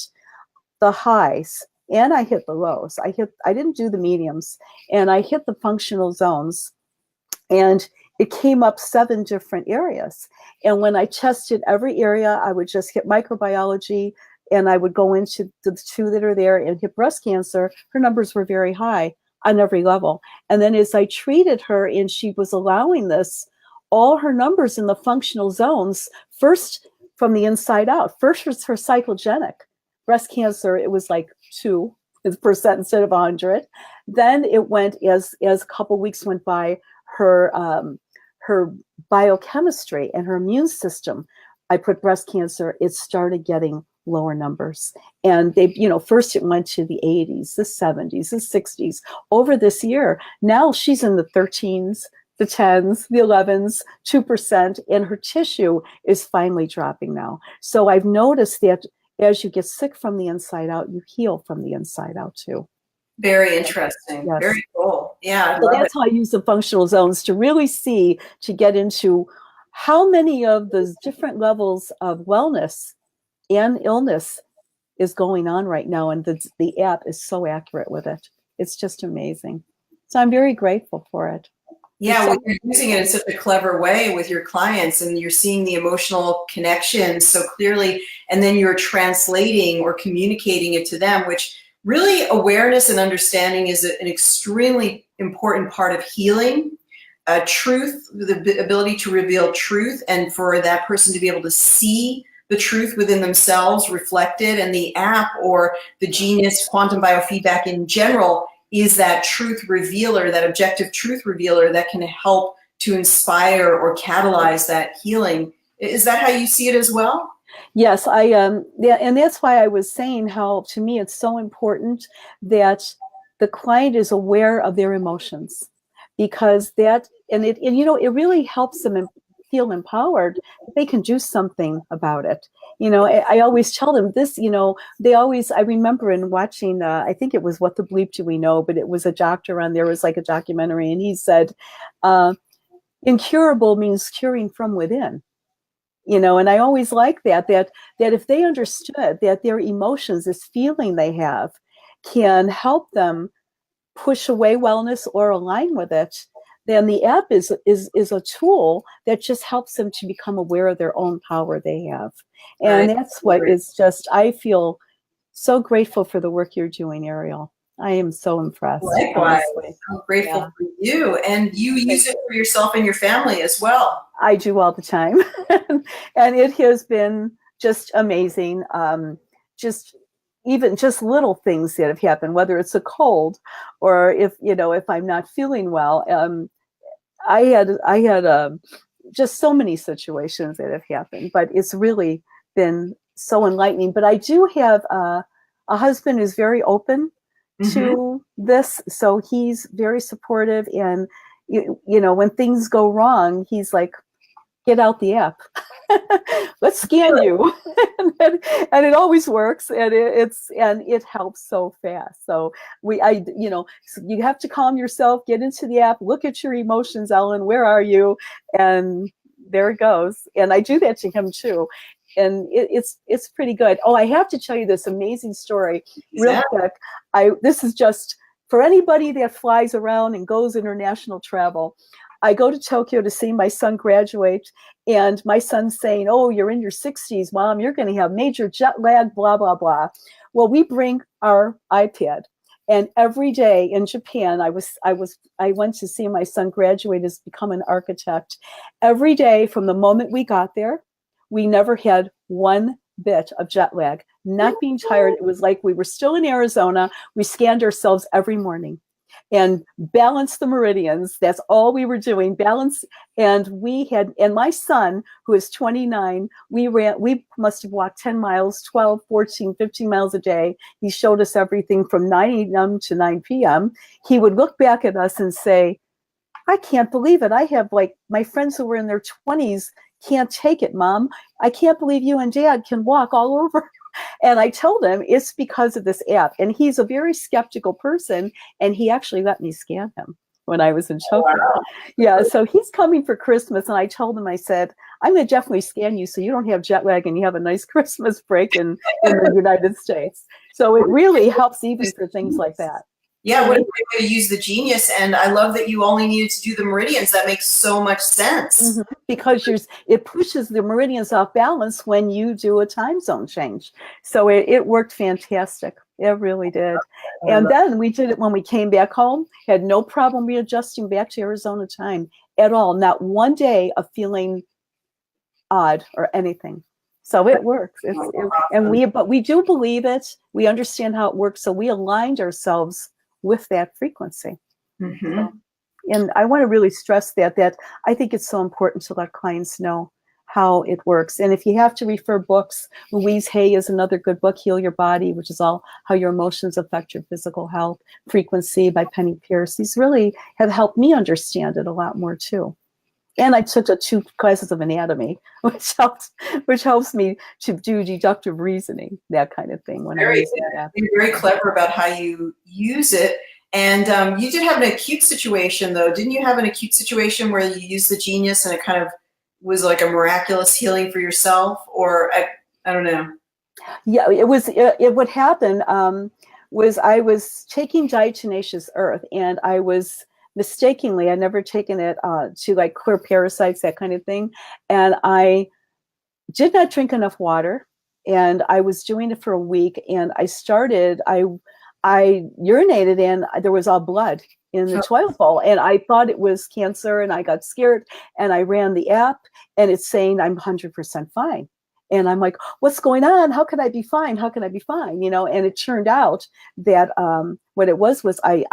Speaker 3: the highs and I hit the lows. I didn't do the mediums, and I hit the functional zones, and it came up 7 different areas. And when I tested every area, I would just hit microbiology, and I would go into the 2 that are there and hit breast cancer. Her numbers were very high on every level. And then as I treated her and she was allowing this, all her numbers in the functional zones, first from the inside out, first was her psychogenic. Breast cancer, it was like 2% instead of 100. Then it went, as a couple weeks went by, her biochemistry and her immune system. I put breast cancer, it started getting lower numbers. And they, first it went to the 80s, the 70s, the 60s. Over this year, now she's in the 13s, the 10s, the 11s, 2%, and her tissue is finally dropping now. So I've noticed that as you get sick from the inside out, you heal from the inside out too.
Speaker 1: Very interesting.
Speaker 3: Yes.
Speaker 1: Very cool. Yeah.
Speaker 3: So that's how I use the functional zones to really see, to get into how many of the different levels of wellness and illness is going on right now. And the app is so accurate with it. It's just amazing. So I'm very grateful for it.
Speaker 1: Yeah, well, you're using it in such a clever way with your clients, and you're seeing the emotional connection so clearly, and then you're translating or communicating it to them, which really awareness and understanding is an extremely important part of healing. Truth, the ability to reveal truth, and for that person to be able to see the truth within themselves reflected, and the app or the Genius Quantum Biofeedback in general is that truth revealer, that objective truth revealer that can help to inspire or catalyze that healing. Is that how you see it as well?
Speaker 3: Yes, and that's why I was saying how, to me, it's so important that the client is aware of their emotions, because it really helps them feel empowered that they can do something about it. I always tell them this, I remember in watching, I think it was What the Bleep Do We Know, but it was a doctor on there, was like a documentary, and he said, incurable means curing from within. And I always like that if they understood that their emotions, this feeling they have, can help them push away wellness or align with it, then the app is a tool that just helps them to become aware of their own power they have. And that's what is just, I feel so grateful for the work you're doing, Ariel. I am so impressed.
Speaker 1: Likewise. I'm grateful for you. And you use it for yourself and your family as well.
Speaker 3: I do all the time. And it has been just amazing. Even just little things that have happened, whether it's a cold or if I'm not feeling well. I had just so many situations that have happened, but it's really been so enlightening. But I do have a husband who's very open to this, so he's very supportive. And when things go wrong, he's like, "Get out the app. Let's scan you," and it always works, and it helps so fast. So you have to calm yourself, get into the app, look at your emotions, Ellen. Where are you? And there it goes. And I do that to him too, and it's pretty good. Oh, I have to tell you this amazing story real quick. This is just for anybody that flies around and goes international travel. I go to Tokyo to see my son graduate, and my son's saying, "Oh, you're in your 60s, Mom. You're going to have major jet lag, blah, blah, blah." Well, we bring our iPad. And every day in Japan, I went to see my son graduate as become an architect. Every day from the moment we got there, we never had one bit of jet lag, not being tired. It was like we were still in Arizona. We scanned ourselves every morning and balanced the meridians. That's all we were doing, balance. And my son, who is 29, we must have walked 10 miles, 12, 14, 15 miles a day. He showed us everything from 9 a.m. to 9 p.m. He would look back at us and say, "I can't believe it. I have, like, my friends who were in their 20s can't take it, Mom. I can't believe you and Dad can walk all over." And I told him it's because of this app. And he's a very skeptical person. And he actually let me scan him when I was in Tokyo.
Speaker 1: Wow.
Speaker 3: Yeah, so he's coming for Christmas. And I told him, I said, "I'm going to definitely scan you so you don't have jet lag and you have a nice Christmas break in the United States." So it really helps even for things like that.
Speaker 1: Yeah, what a great way to use the Genius. And I love that you only needed to do the meridians. That makes so much sense.
Speaker 3: Mm-hmm. Because it pushes the meridians off balance when you do a time zone change. So it worked fantastic. It really did. And then we did it when we came back home, had no problem readjusting back to Arizona time at all. Not one day of feeling odd or anything. So it works. But we do believe it. We understand how it works. So we aligned ourselves with that frequency.
Speaker 1: Mm-hmm.
Speaker 3: And I want to really stress that I think it's so important to let clients know how it works. And if you have to refer books, Louise Hay is another good book, Heal Your Body, which is all how your emotions affect your physical health. Frequency by Penny Pierce. These really have helped me understand it a lot more too. And I took 2 classes of anatomy, which helps me to do deductive reasoning, that kind of thing. When
Speaker 1: You're very clever about how you use it. And you did have an acute situation, though. Didn't you have an acute situation where you used the Genius and it kind of was like a miraculous healing for yourself? Or I don't know.
Speaker 3: Yeah, it was. What happened was I was taking diatomaceous earth, and I was mistakenly, I'd never taken it to like clear parasites, that kind of thing. And I did not drink enough water, and I was doing it for a week, and I urinated and there was all blood in the toilet bowl, and I thought it was cancer, and I got scared, and I ran the app, and it's saying I'm 100% fine. And I'm like, what's going on? How can I be fine? How can I be fine? You know, and it turned out that what it was I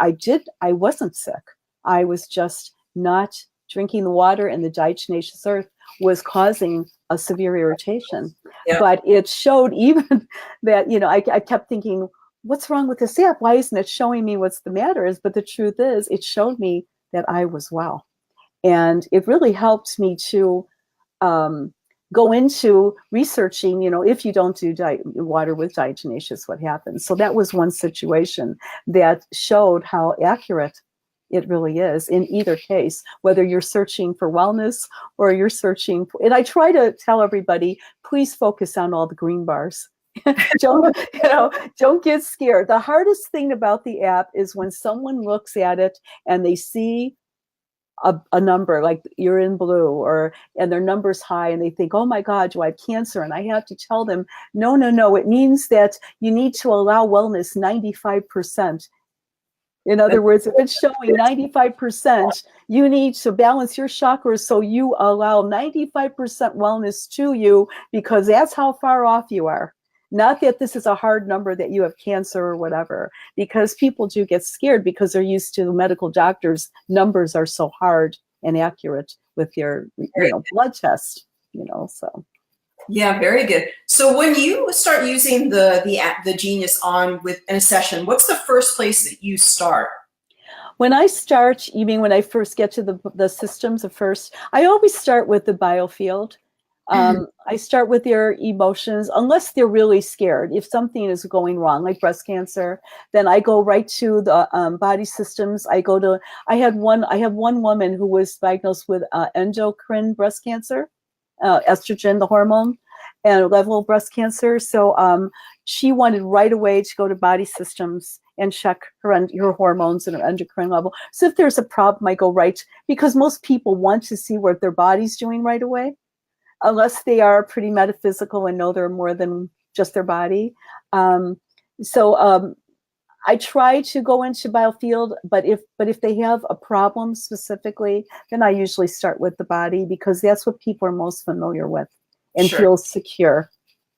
Speaker 3: wasn't sick. I was just not drinking the water, and the diatomaceous earth was causing a severe irritation. Yeah. But it showed even that, you know, I kept thinking, what's wrong with this app? Why isn't it showing me what's the matter is? But the truth is, it showed me that I was well. And it really helped me to go into researching, you know, if you don't do water with diatomaceous, what happens? So that was one situation that showed how accurate it really is in either case, whether you're searching for wellness or you're searching for, and I try to tell everybody, please focus on all the green bars. Don't get scared. The hardest thing about the app is when someone looks at it and they see a number like you're in blue and their number's high, and they think, oh my God, do I have cancer? And I have to tell them, no, it means that you need to allow wellness 95%. In other words, if it's showing 95%, you need to balance your chakras so you allow 95% wellness to you, because that's how far off you are. Not that this is a hard number that you have cancer or whatever, because people do get scared because they're used to the medical doctors. Numbers are so hard and accurate with your blood test, so.
Speaker 1: Yeah, very good. So when you start using the Genius in a session, what's the first place that you start?
Speaker 3: When I start, you mean when I first get to the systems at first? I always start with the biofield. I start with their emotions, unless they're really scared. If something is going wrong, like breast cancer, then I go right to the body systems. I have one woman who was diagnosed with endocrine breast cancer, estrogen, the hormone, and level of breast cancer. So she wanted right away to go to body systems and check her hormones and her endocrine level. So if there's a problem, I go right, because most people want to see what their body's doing right away, unless they are pretty metaphysical and know they're more than just their body. So I try to go into biofield, but if they have a problem specifically, then I usually start with the body, because that's what people are most familiar with and
Speaker 1: Sure.
Speaker 3: feel secure,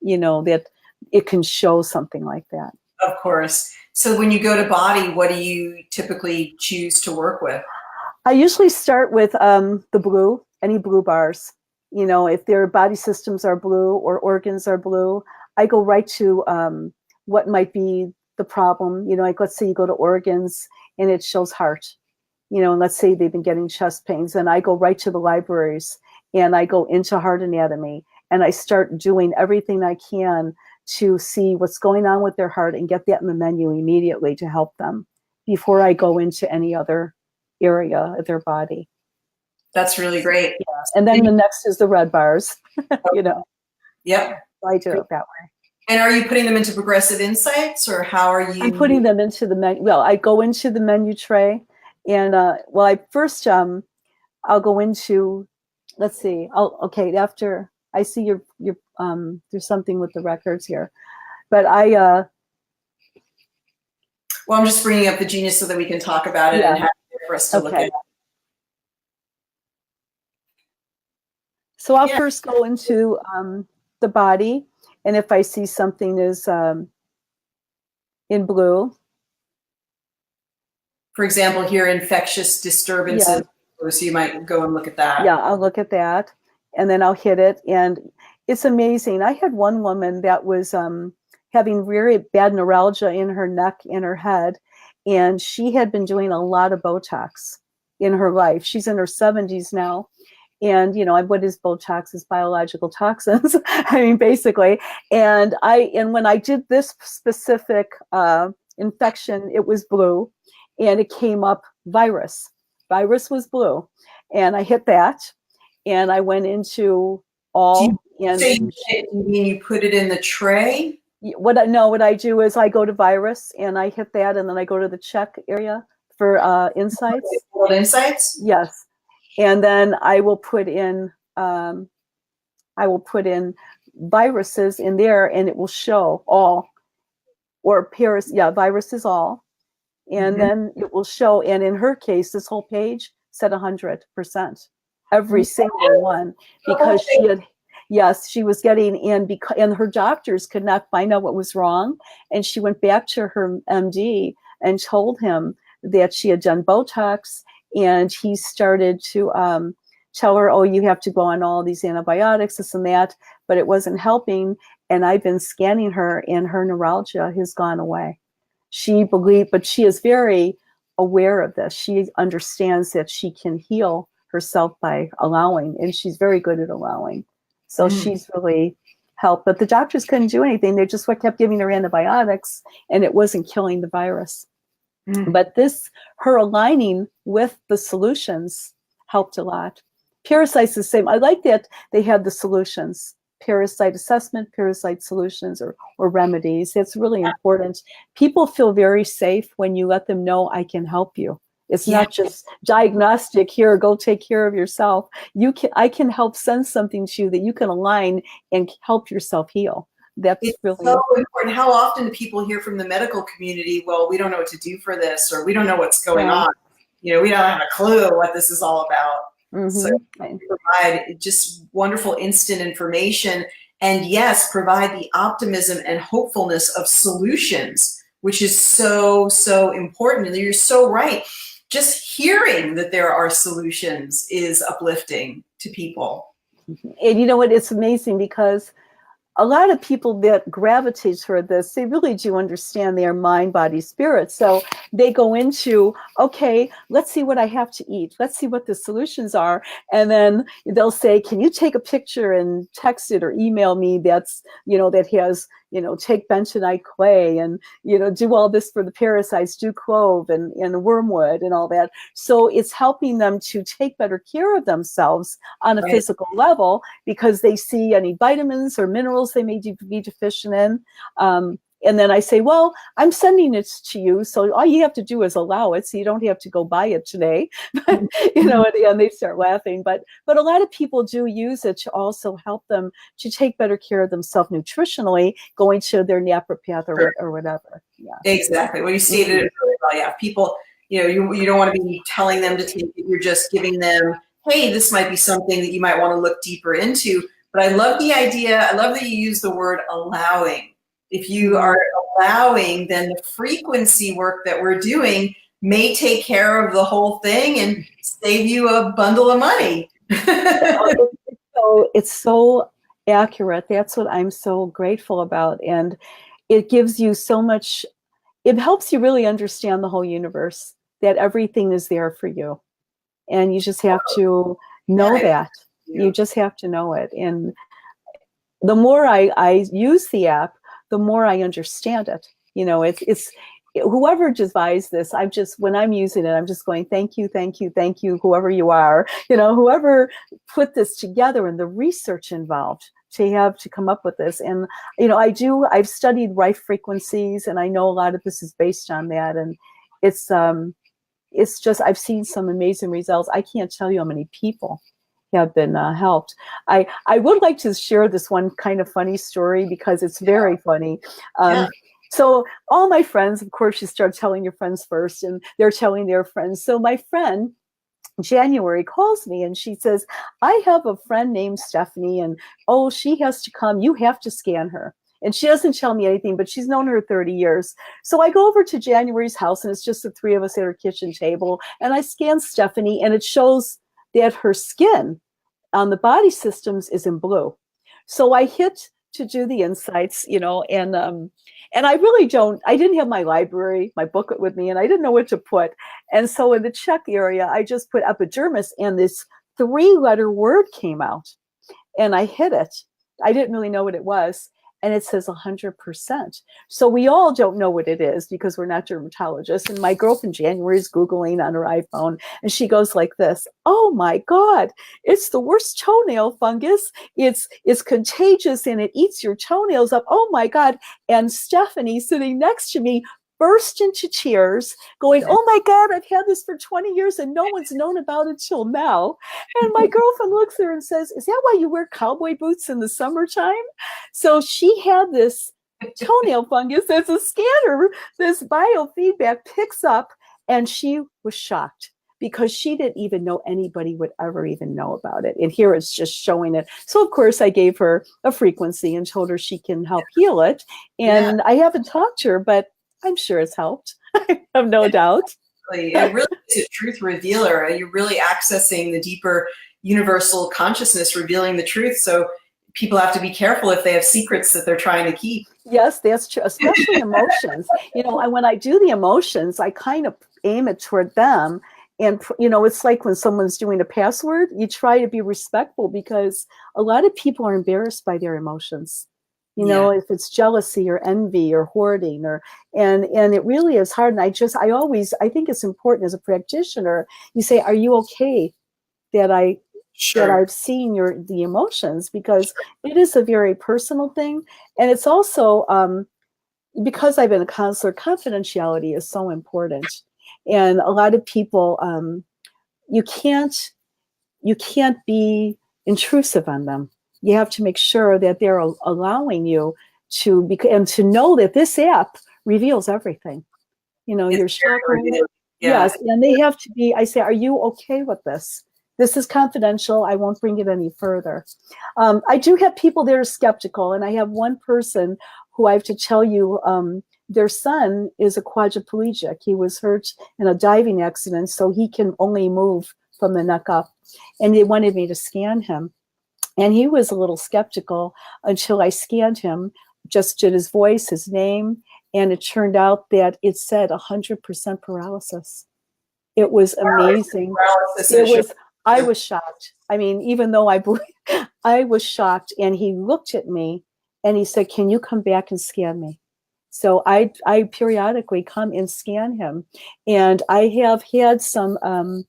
Speaker 3: that it can show something like that.
Speaker 1: Of course. So when you go to body, what do you typically choose to work with?
Speaker 3: I usually start with the blue, any blue bars. If their body systems are blue or organs are blue, I go right to what might be the problem. Like let's say you go to organs and it shows heart, and let's say they've been getting chest pains, and I go right to the libraries and I go into heart anatomy and I start doing everything I can to see what's going on with their heart and get that in the menu immediately to help them before I go into any other area of their body.
Speaker 1: That's really great.
Speaker 3: Yeah. And then the next is the red bars,
Speaker 1: Yep.
Speaker 3: I do it that way.
Speaker 1: And are you putting them into Progressive Insights, or how are you?
Speaker 3: I'm putting them into the menu. Well, I go into the menu tray, and I first I'll go into, let's see. Okay, after I see your there's something with the records here, but
Speaker 1: well, I'm just bringing up the Genius so that we can talk about it and have it for us to look at.
Speaker 3: So I'll first go into the body, and if I see something is in blue.
Speaker 1: For example, here, infectious disturbances. Yeah. So you might go and look at that.
Speaker 3: Yeah, I'll look at that, and then I'll hit it, and it's amazing. I had one woman that was having very bad neuralgia in her neck and her head, and she had been doing a lot of Botox in her life. She's in her 70s now. And, what is Botox? Is biological toxins. I mean, basically. And when I did this specific infection, it was blue, and it came up virus. Virus was blue, and I hit that, and I went into all.
Speaker 1: You mean you put it in the tray?
Speaker 3: What I do is I go to virus, and I hit that, and then I go to the check area for insights.
Speaker 1: Insights?
Speaker 3: Yes. And then I will put in viruses in there, and it will show all, or viruses all, and then it will show. And in her case, this whole page said 100%, every single one, because she was getting in, and her doctors could not find out what was wrong, and she went back to her MD and told him that she had done Botox. And he started to tell her, oh, you have to go on all these antibiotics, this and that, but it wasn't helping. And I've been scanning her, and her neuralgia has gone away. But she is very aware of this. She understands that she can heal herself by allowing, and she's very good at allowing. So she's really helped. But the doctors couldn't do anything. They just kept giving her antibiotics, and it wasn't killing the virus. But her aligning with the solutions helped a lot. Parasites the same. I like that they have the solutions, parasite assessment, parasite solutions, or remedies. It's really important. People feel very safe when you let them know, I can help you. It's not just diagnostic, here, go take care of yourself. I can help send something to you that you can align and help yourself heal. It's really
Speaker 1: so important. How often do people hear from the medical community, well, we don't know what to do for this, or we don't know what's going on. We don't have a clue what this is all about. So provide just wonderful instant information, and provide the optimism and hopefulness of solutions, which is so, so important. And you're so right. Just hearing that there are solutions is uplifting to people.
Speaker 3: And you know what? It's amazing, because a lot of people that gravitate toward this, they really do understand their mind, body, spirit. So they go into, okay, let's see what I have to eat. Let's see what the solutions are. And then they'll say, can you take a picture and text it or email me that has, take bentonite clay and, do all this for the parasites, do clove and wormwood and all that. So it's helping them to take better care of themselves on a physical level, because they see any vitamins or minerals they may be deficient in. And then I say, well, I'm sending it to you, so all you have to do is allow it, so you don't have to go buy it today. But, and they start laughing. But a lot of people do use it to also help them to take better care of themselves nutritionally, going to their naturopath or whatever. Yeah.
Speaker 1: Exactly. Well, you stated it really well. Yeah. People, you don't want to be telling them to take it. You're just giving them, hey, this might be something that you might want to look deeper into. But I love the idea. I love that you use the word allowing. If you are allowing, then the frequency work that we're doing may take care of the whole thing and save you a bundle of money.
Speaker 3: So it's so accurate. That's what I'm so grateful about. And it gives you so much, it helps you really understand the whole universe, that everything is there for you. And you just have to know that. You just have to know it. And the more I use the app, the more I understand it. It's whoever devised this, when I'm using it, I'm just going, thank you, whoever you are, whoever put this together and the research involved to come up with this. And, I've studied rife frequencies, and I know a lot of this is based on that. And it's just, I've seen some amazing results. I can't tell you how many people have been helped. I would like to share this one kind of funny story because it's very funny. So all my friends, of course, you start telling your friends first, and they're telling their friends. So my friend, January, calls me and she says, I have a friend named Stephanie, and she has to come. You have to scan her. And she doesn't tell me anything, but she's known her 30 years. So I go over to January's house, and it's just the three of us at her kitchen table. And I scan Stephanie, and it shows that her skin on the body systems is in blue. So I hit to do the insights, and I really I didn't have my booklet with me, and I didn't know what to put. And so in the check area, I just put epidermis, and this 3-letter word came out, and I hit it. I didn't really know what it was. And it says 100%. So we all don't know what it is because we're not dermatologists. And my girlfriend January is Googling on her iPhone, and she goes like this, oh my God, it's the worst toenail fungus. It's contagious, and it eats your toenails up. Oh my God. And Stephanie, sitting next to me, burst into tears, going, oh my God, I've had this for 20 years and no one's known about it till now. And my girlfriend looks at her and says, is that why you wear cowboy boots in the summertime? So she had this toenail fungus as a scanner, this biofeedback picks up, and she was shocked because she didn't even know anybody would ever even know about it. And here it's just showing it. So of course I gave her a frequency and told her she can help heal it. And I haven't talked to her, but I'm sure it's helped. I have no doubt.
Speaker 1: It really is a truth revealer. You're really accessing the deeper universal consciousness, revealing the truth. So people have to be careful if they have secrets that they're trying to keep.
Speaker 3: Yes, that's true, especially emotions. When I do the emotions, I kind of aim it toward them. And, it's like when someone's doing a password, you try to be respectful because a lot of people are embarrassed by their emotions. If it's jealousy or envy or hoarding and it really is hard. And I think it's important as a practitioner, you say, are you okay that I've seen the emotions, because it is a very personal thing. And it's also, because I've been a counselor, confidentiality is so important. And a lot of people, you can't be intrusive on them. You have to make sure that they're allowing you and to know that this app reveals everything. Your chakra. Yes, and they have to be. I say, are you okay with this? This is confidential. I won't bring it any further. I do have people that are skeptical, and I have one person who I have to tell you, their son is a quadriplegic. He was hurt in a diving accident, so he can only move from the neck up. And they wanted me to scan him. And he was a little skeptical until I scanned him, just did his voice, his name, and it turned out that it said 100% paralysis. It was amazing. I was shocked. I mean, even though I was shocked, and he looked at me and he said, can you come back and scan me? So I periodically come and scan him. And I have had some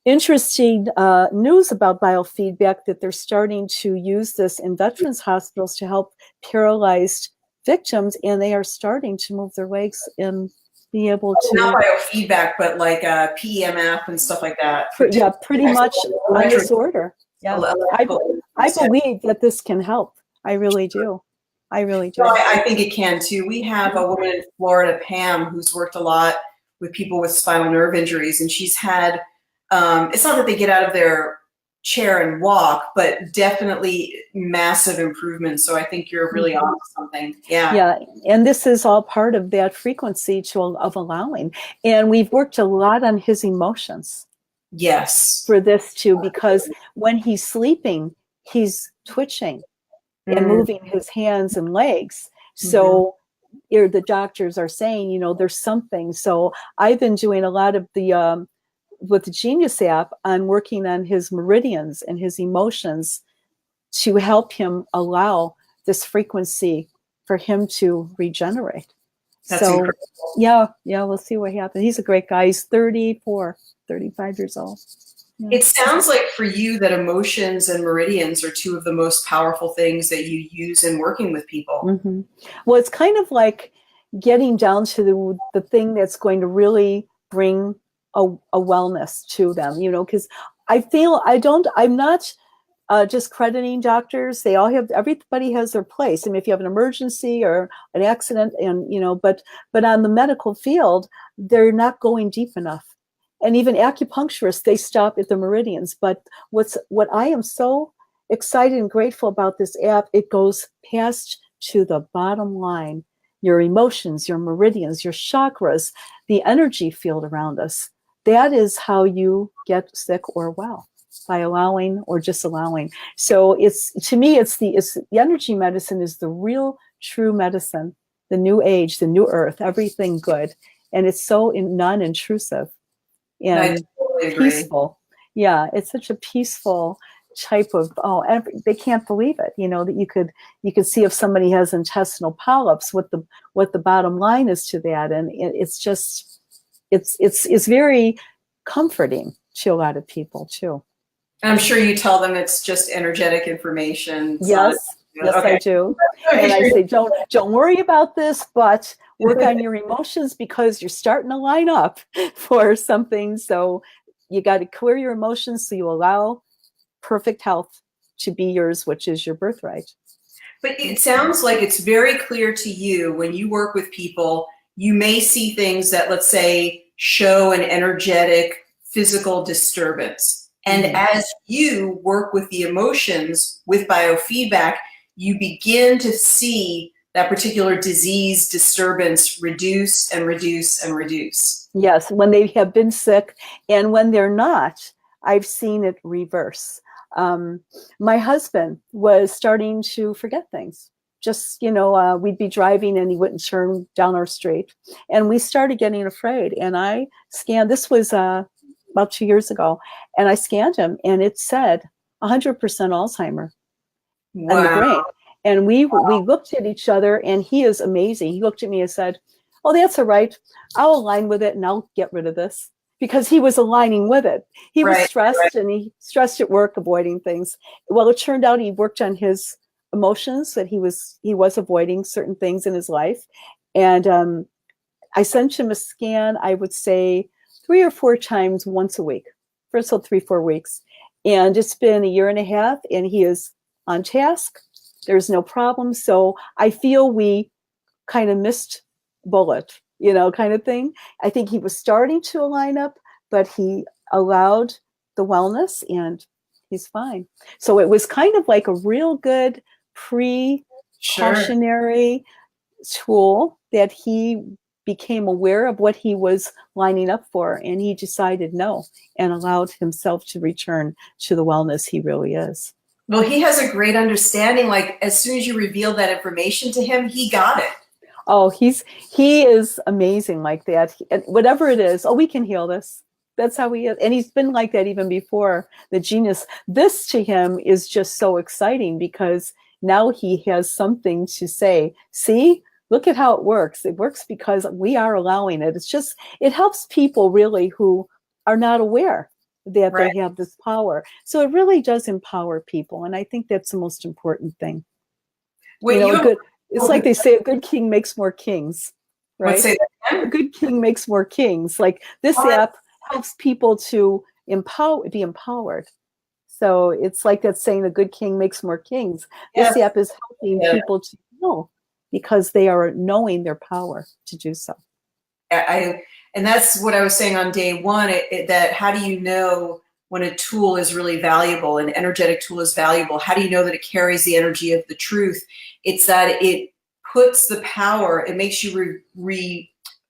Speaker 3: interesting news about biofeedback, that they're starting to use this in veterans hospitals to help paralyzed victims, and they are starting to move their legs and be able to.
Speaker 1: Not biofeedback, but like PEMF and stuff like that.
Speaker 3: Yeah, pretty much on this order. Yeah, I believe that this can help. I really do. I really do.
Speaker 1: No, I think it can too. We have a woman in Florida, Pam, who's worked a lot with people with spinal nerve injuries, and she's had, it's not that they get out of their chair and walk, but definitely massive improvements. So I think you're really on to something. Yeah.
Speaker 3: Yeah, and this is all part of that frequency of allowing. And we've worked a lot on his emotions.
Speaker 1: Yes.
Speaker 3: For this too, because when he's sleeping, he's twitching and moving his hands and legs. So the doctors are saying, you know, there's something. So I've been doing a lot of the, with the Genius app, I'm working on his meridians and his emotions to help him allow this frequency for him to regenerate.
Speaker 1: That's
Speaker 3: so
Speaker 1: incredible.
Speaker 3: Yeah, we'll see what happens. He's a great guy. He's 35 years old. Yeah.
Speaker 1: It sounds like for you that emotions and meridians are two of the most powerful things that you use in working with people.
Speaker 3: Well, it's kind of like getting down to the thing that's going to really bring a wellness to them, you know, because I'm not just crediting doctors. They all have, everybody has their place. I mean, if you have an emergency or an accident and, you know, but on the medical field, they're not going deep enough. And even acupuncturists, they stop at the meridians. But what I am so excited and grateful about this app, it goes past to the bottom line, your emotions, your meridians, your chakras, the energy field around us. That is how you get sick or well, by allowing or disallowing. So to me, it's the energy medicine is the real true medicine, the new age, the new earth, everything good. And it's so non-intrusive. And
Speaker 1: totally
Speaker 3: peaceful. Yeah, it's such a peaceful type of, they can't believe it, you know, that you could see if somebody has intestinal polyps, what the bottom line is to that. And it's just, it's very comforting to a lot of people too.
Speaker 1: And I'm sure you tell them it's just energetic information.
Speaker 3: Yes, okay. I do. And I say, don't worry about this, but work on your emotions because you're starting to line up for something. So you got to clear your emotions so you allow perfect health to be yours, which is your birthright.
Speaker 1: But it sounds like it's very clear to you when you work with people, you may see things that, let's say, show an energetic physical disturbance. And as you work with the emotions with biofeedback, you begin to see that particular disease disturbance reduce and reduce and reduce.
Speaker 3: Yes, when they have been sick, and when they're not, I've seen it reverse. My husband was starting to forget things. Just, you know, we'd be driving and he wouldn't turn down our street. And we started getting afraid. And I scanned, this was about 2 years ago, and I scanned him and it said 100% Alzheimer in the brain. And we looked at each other, and he is amazing. He looked at me and said, "Oh, that's all right. I'll align with it and I'll get rid of this." Because he was aligning with it. He was stressed and he stressed at work, avoiding things. Well, it turned out he worked on his emotions, that he was avoiding certain things in his life. And I sent him a scan, I would say 3 or 4 times once a week for 3-4 weeks. And it's been 1.5 years and he is on task. There's no problem. So I feel we kind of missed bullet, you know, kind of thing. I think he was starting to align up, but he allowed the wellness and he's fine. So it was kind of like a real good precautionary tool that he became aware of what he was lining up for, and he decided no and allowed himself to return to the wellness he really is.
Speaker 1: Well, he has a great understanding. Like, as soon as you revealed that information to him, he got it.
Speaker 3: Oh, he is amazing like that. And whatever it is, we can heal this. That's how he is. And he's been like that even before the Genius. This to him is just so exciting because now he has something to say. See, look at how it works. It works because we are allowing it. It's just, it helps people really who are not aware that they have this power. So it really does empower people. And I think that's the most important thing.
Speaker 1: When
Speaker 3: It's like they say, a good king makes more kings,
Speaker 1: Let's
Speaker 3: right?
Speaker 1: say that
Speaker 3: A
Speaker 1: again.
Speaker 3: good king makes more kings. Like this app helps people to be empowered. So it's like that saying, a good king makes more kings. This
Speaker 1: Yes.
Speaker 3: app is helping
Speaker 1: Yeah.
Speaker 3: people to know because they are knowing their power to do so.
Speaker 1: And that's what I was saying on day one, that how do you know when a tool is really valuable, an energetic tool is valuable? How do you know that it carries the energy of the truth? It's that it puts the power, it makes you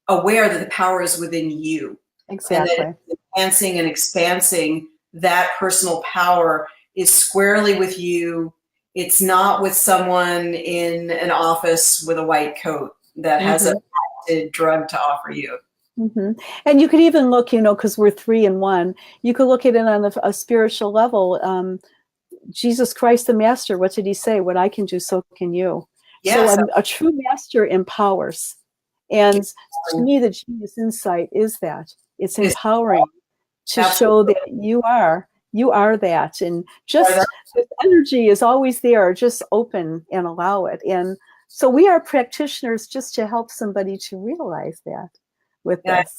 Speaker 1: aware that the power is within you.
Speaker 3: Exactly.
Speaker 1: And that it's enhancing and expansing that personal power is squarely with you. It's not with someone in an office with a white coat that has a patented drug to offer you.
Speaker 3: And you could even look, because we're 3 in 1, you could look at it on a spiritual level. Jesus Christ, the master, what did he say? What I can do, so can you.
Speaker 1: Yes.
Speaker 3: So a true master empowers. And to me, the genius insight is that it's empowering to show that you are that. And just the energy is always there, just open and allow it. And so we are practitioners just to help somebody to realize that with this.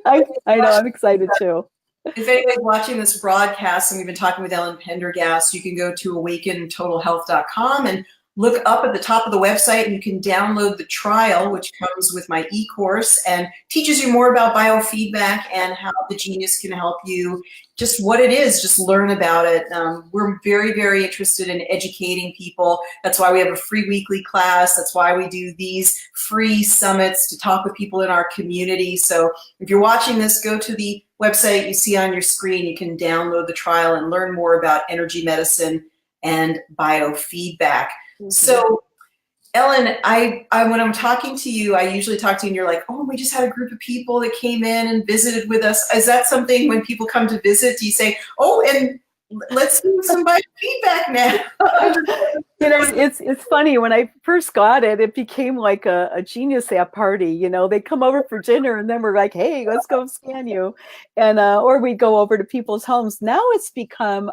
Speaker 3: I know, I'm excited too.
Speaker 1: If anybody's watching this broadcast, and we've been talking with Ellen Pendergast, you can go to awakentotalhealth.com and look up at the top of the website, and you can download the trial, which comes with my e-course and teaches you more about biofeedback and how the genius can help you, just what it is, just learn about it. We're very, very interested in educating people. That's why we have a free weekly class. That's why we do these free summits to talk with people in our community. So if you're watching this, go to the website you see on your screen. You can download the trial and learn more about energy medicine and biofeedback. So, Ellen, when I'm talking to you, I usually talk to you and you're like, oh, we just had a group of people that came in and visited with us. Is that something when people come to visit, do you say, oh, and let's do some biofeedback now?
Speaker 3: It's funny. When I first got it, it became like a genius app party. They come over for dinner and then we're like, hey, let's go scan you. And or we go over to people's homes. Now it's become,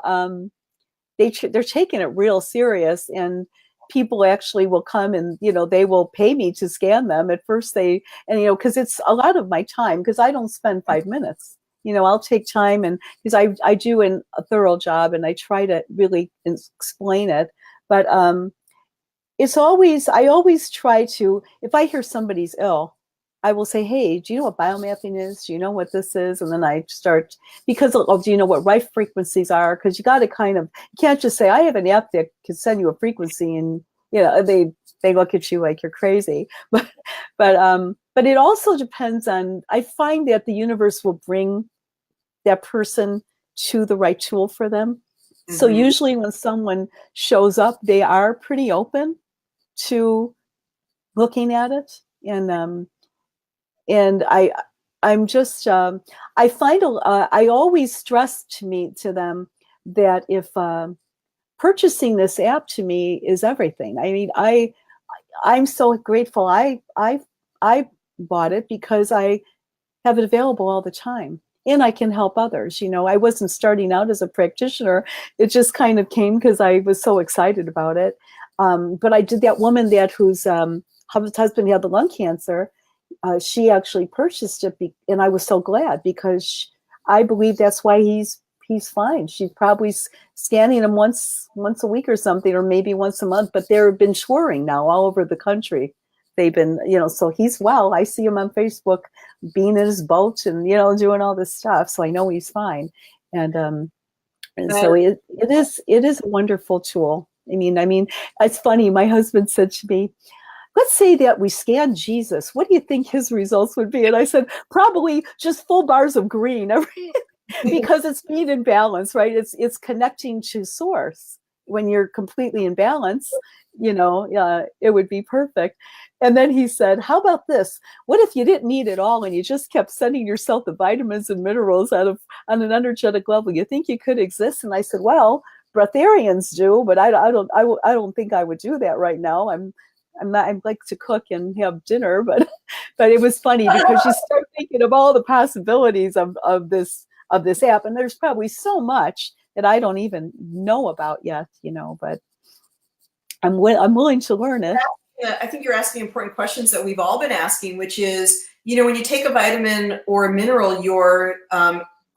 Speaker 3: they're taking it real serious, and people actually will come and, they will pay me to scan them. At first because it's a lot of my time, because I don't spend 5 minutes. I'll take time, and because I do a thorough job and I try to really explain it. But I always try to, if I hear somebody's ill, I will say, hey, do you know what biomapping is? Do you know what this is? And then I start, because do you know what right frequencies are? Because you got to you can't just say, I have an app that can send you a frequency, and they look at you like you're crazy. But it also depends on, I find that the universe will bring that person to the right tool for them. So usually when someone shows up, they are pretty open to looking at it. And I'm just, I find, I always stress to them that if purchasing this app to me is everything. I mean, I'm so grateful I bought it, because I have it available all the time. And I can help others. I wasn't starting out as a practitioner. It just kind of came because I was so excited about it. But I did, that woman whose husband had the lung cancer, she actually purchased it, and I was so glad, because I believe that's why he's fine. She's probably scanning him once a week or something, or maybe once a month. But they've been touring now all over the country. They've been, so he's well. I see him on Facebook being in his boat and, doing all this stuff. So I know he's fine. And so it is a wonderful tool. I mean, it's funny. My husband said to me, let's say that we scanned Jesus. What do you think his results would be? And I said, probably just full bars of green, because it's being in balance, right? It's connecting to source. When you're completely in balance, it would be perfect. And then he said, how about this? What if you didn't need it all and you just kept sending yourself the vitamins and minerals on an energetic level? You think you could exist? And I said, well, breatharians do, but I don't think I would do that right now. I like to cook and have dinner, but it was funny, because you start thinking of all the possibilities of this app, and there's probably so much that I don't even know about yet, but I'm willing to learn it.
Speaker 1: Yeah, I think you're asking important questions that we've all been asking, which is, when you take a vitamin or a mineral, you're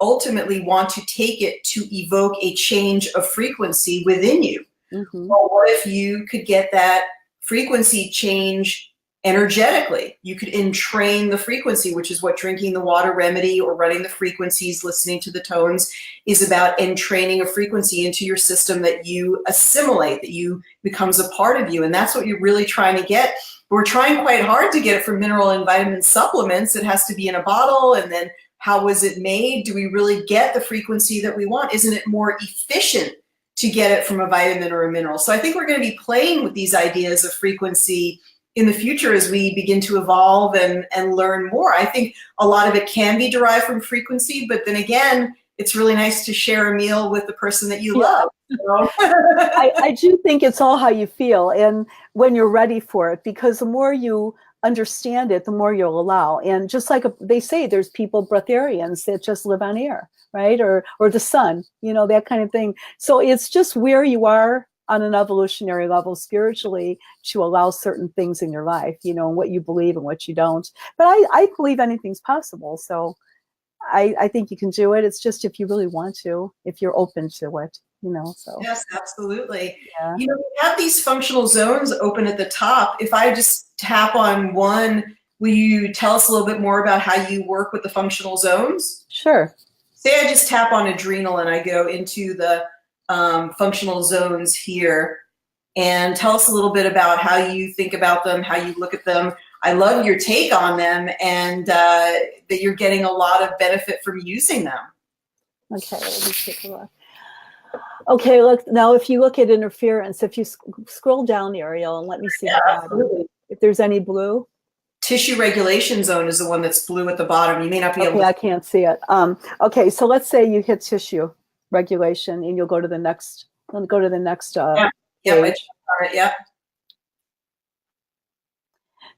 Speaker 1: ultimately want to take it to evoke a change of frequency within you.
Speaker 3: Mm-hmm.
Speaker 1: Well, what if you could get that frequency change energetically? You could entrain the frequency, which is what drinking the water remedy or running the frequencies, listening to the tones is about, entraining a frequency into your system that you assimilate, that you becomes a part of you. And that's what you're really trying to get. We're trying quite hard to get it from mineral and vitamin supplements. It has to be in a bottle. And then how was it made? Do we really get the frequency that we want? Isn't it more efficient to get it from a vitamin or a mineral? So I think we're going to be playing with these ideas of frequency in the future as we begin to evolve and learn more. I think a lot of it can be derived from frequency, but then again, it's really nice to share a meal with the person that you love.
Speaker 3: I do think it's all how you feel and when you're ready for it, because the more you understand it, the more you'll allow. And just like they say, there's people, breatharians, that just live on air, right? Or the sun, that kind of thing. So it's just where you are on an evolutionary level spiritually to allow certain things in your life, what you believe and what you don't. But I believe anything's possible. So I think you can do it. It's just if you really want to, if you're open to it, so.
Speaker 1: Yes, absolutely.
Speaker 3: Yeah.
Speaker 1: We have these functional zones open at the top. If I just tap on one, will you tell us a little bit more about how you work with the functional zones?
Speaker 3: Sure.
Speaker 1: Say I just tap on adrenal and I go into the functional zones here, and tell us a little bit about how you think about them, how you look at them. I love your take on them, and that you're getting a lot of benefit from using them.
Speaker 3: Okay, let me take a look. Okay, look, now if you look at interference, if you scroll down, Ariel, and let me see if there's any blue.
Speaker 1: Tissue regulation zone is the one that's blue at the bottom. You may not be able to.
Speaker 3: I can't see it. Okay, so let's say you hit tissue regulation and you'll go to the next, page.
Speaker 1: Yeah.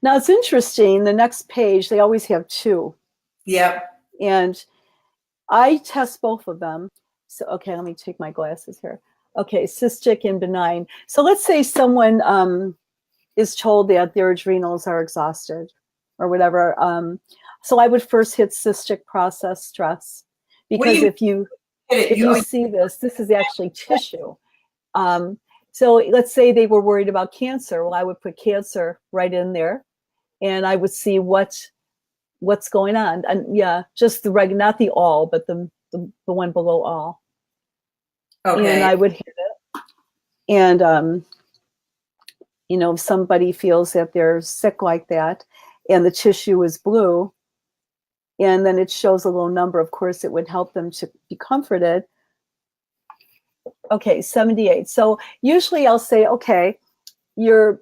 Speaker 3: Now it's interesting, the next page, they always have two.
Speaker 1: Yeah.
Speaker 3: And I test both of them. So, okay, let me take my glasses here. Okay, cystic and benign. So let's say someone is told that their adrenals are exhausted or whatever. So I would first hit cystic process stress, because if you see this is actually tissue. So let's say they were worried about cancer. Well, I would put cancer right in there, and I would see what's going on. And yeah, just the not the all, but the one below all.
Speaker 1: Okay.
Speaker 3: And I would hit it. And if somebody feels that they're sick like that, and the tissue is blue, and then it shows a low number, of course, it would help them to be comforted. Okay, 78. So usually I'll say, okay, you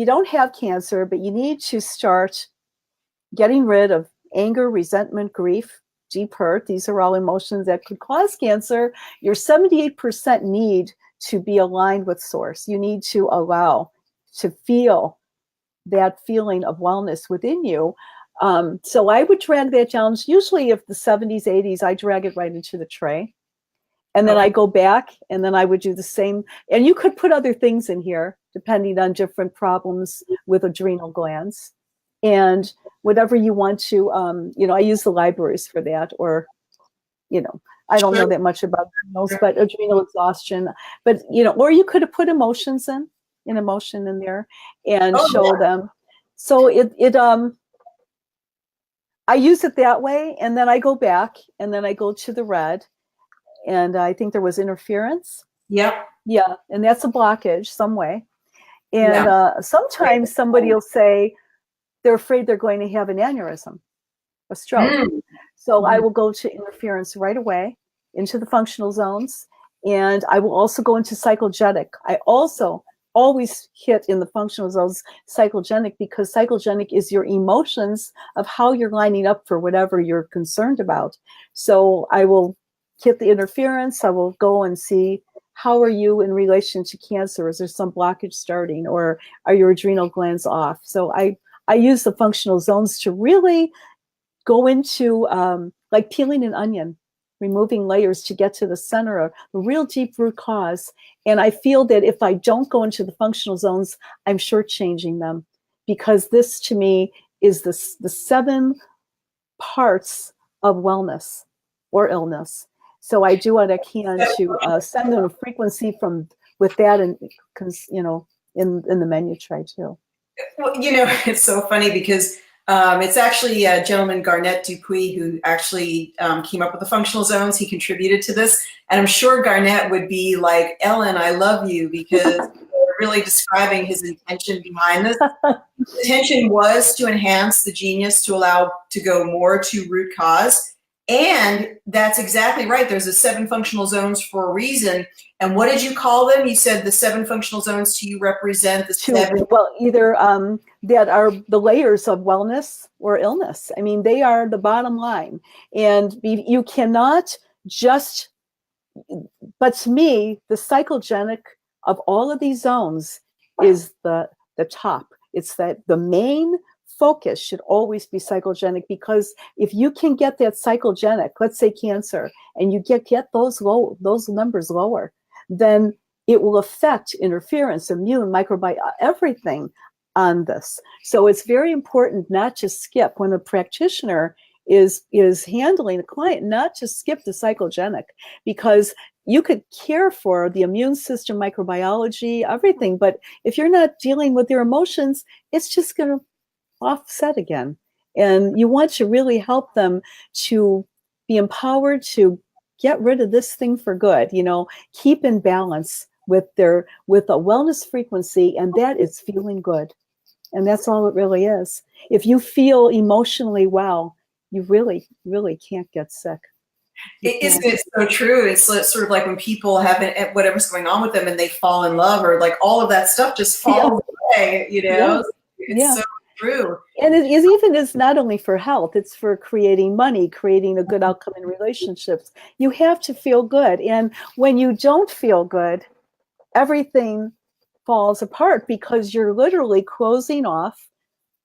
Speaker 3: don't have cancer, but you need to start getting rid of anger, resentment, grief, deep hurt. These are all emotions that could cause cancer. Your 78% need to be aligned with source. You need to allow to feel that feeling of wellness within you. So I would drag that down. Usually if the 70s, 80s, I drag it right into the tray. And then I go back, and then I would do the same. And you could put other things in here, depending on different problems with adrenal glands. And whatever you want to, I use the libraries for that, or, I don't know that much about those, but adrenal exhaustion. But, or you could have put emotions an emotion in there and show them. So I use it that way, and then I go back, and then I go to the red. And I think there was interference.
Speaker 1: Yep.
Speaker 3: Yeah, and that's a blockage some way. And sometimes somebody will say they're afraid they're going to have an aneurysm, a stroke. So I will go to interference right away into the functional zones. And I will also go into psychogenic. I also always hit in the functional zones psychogenic, because psychogenic is your emotions of how you're lining up for whatever you're concerned about. So I will hit the interference. I will go and see, how are you in relation to cancer? Is there some blockage starting, or are your adrenal glands off? So I use the functional zones to really go into like peeling an onion. removing layers to get to the center of the real deep root cause. And I feel that if I don't go into the functional zones, I'm shortchanging them, because this to me is the 7 parts of wellness or illness. So I do what I can to send them a frequency from with that, and in the menu tray too.
Speaker 1: Well, it's so funny because it's actually a gentleman, Garnett Dupuis, who actually came up with the functional zones. He contributed to this. And I'm sure Garnett would be like, Ellen, I love you, because you're really describing his intention behind this. His intention was to enhance the genius, to allow to go more to root cause. And that's exactly right. There's the 7 functional zones for a reason. And what did you call them? You said the 7 functional zones to you represent the 7.
Speaker 3: Well, either that are the layers of wellness or illness. I mean, they are the bottom line. And you cannot just, but to me, the psychogenic of all of these zones is the top. It's that the main focus should always be psychogenic, because if you can get that psychogenic, let's say cancer, and you get those numbers lower, then it will affect interference, immune, microbiome, everything on this. So it's very important not to skip when a practitioner is handling a client, not to skip the psychogenic, because you could care for the immune system, microbiology, everything, but if you're not dealing with your emotions, it's just going to offset again. And you want to really help them to be empowered to get rid of this thing for good, keep in balance with a wellness frequency, and that is feeling good. And that's all it really is. If you feel emotionally well, you really, really can't get sick.
Speaker 1: Isn't it so true? It's sort of like when people have whatever's going on with them and they fall in love, or like all of that stuff just falls away,
Speaker 3: Yeah.
Speaker 1: It's so true.
Speaker 3: And it is not only for health, it's for creating money, creating a good outcome in relationships. You have to feel good. And when you don't feel good, everything falls apart, because you're literally closing off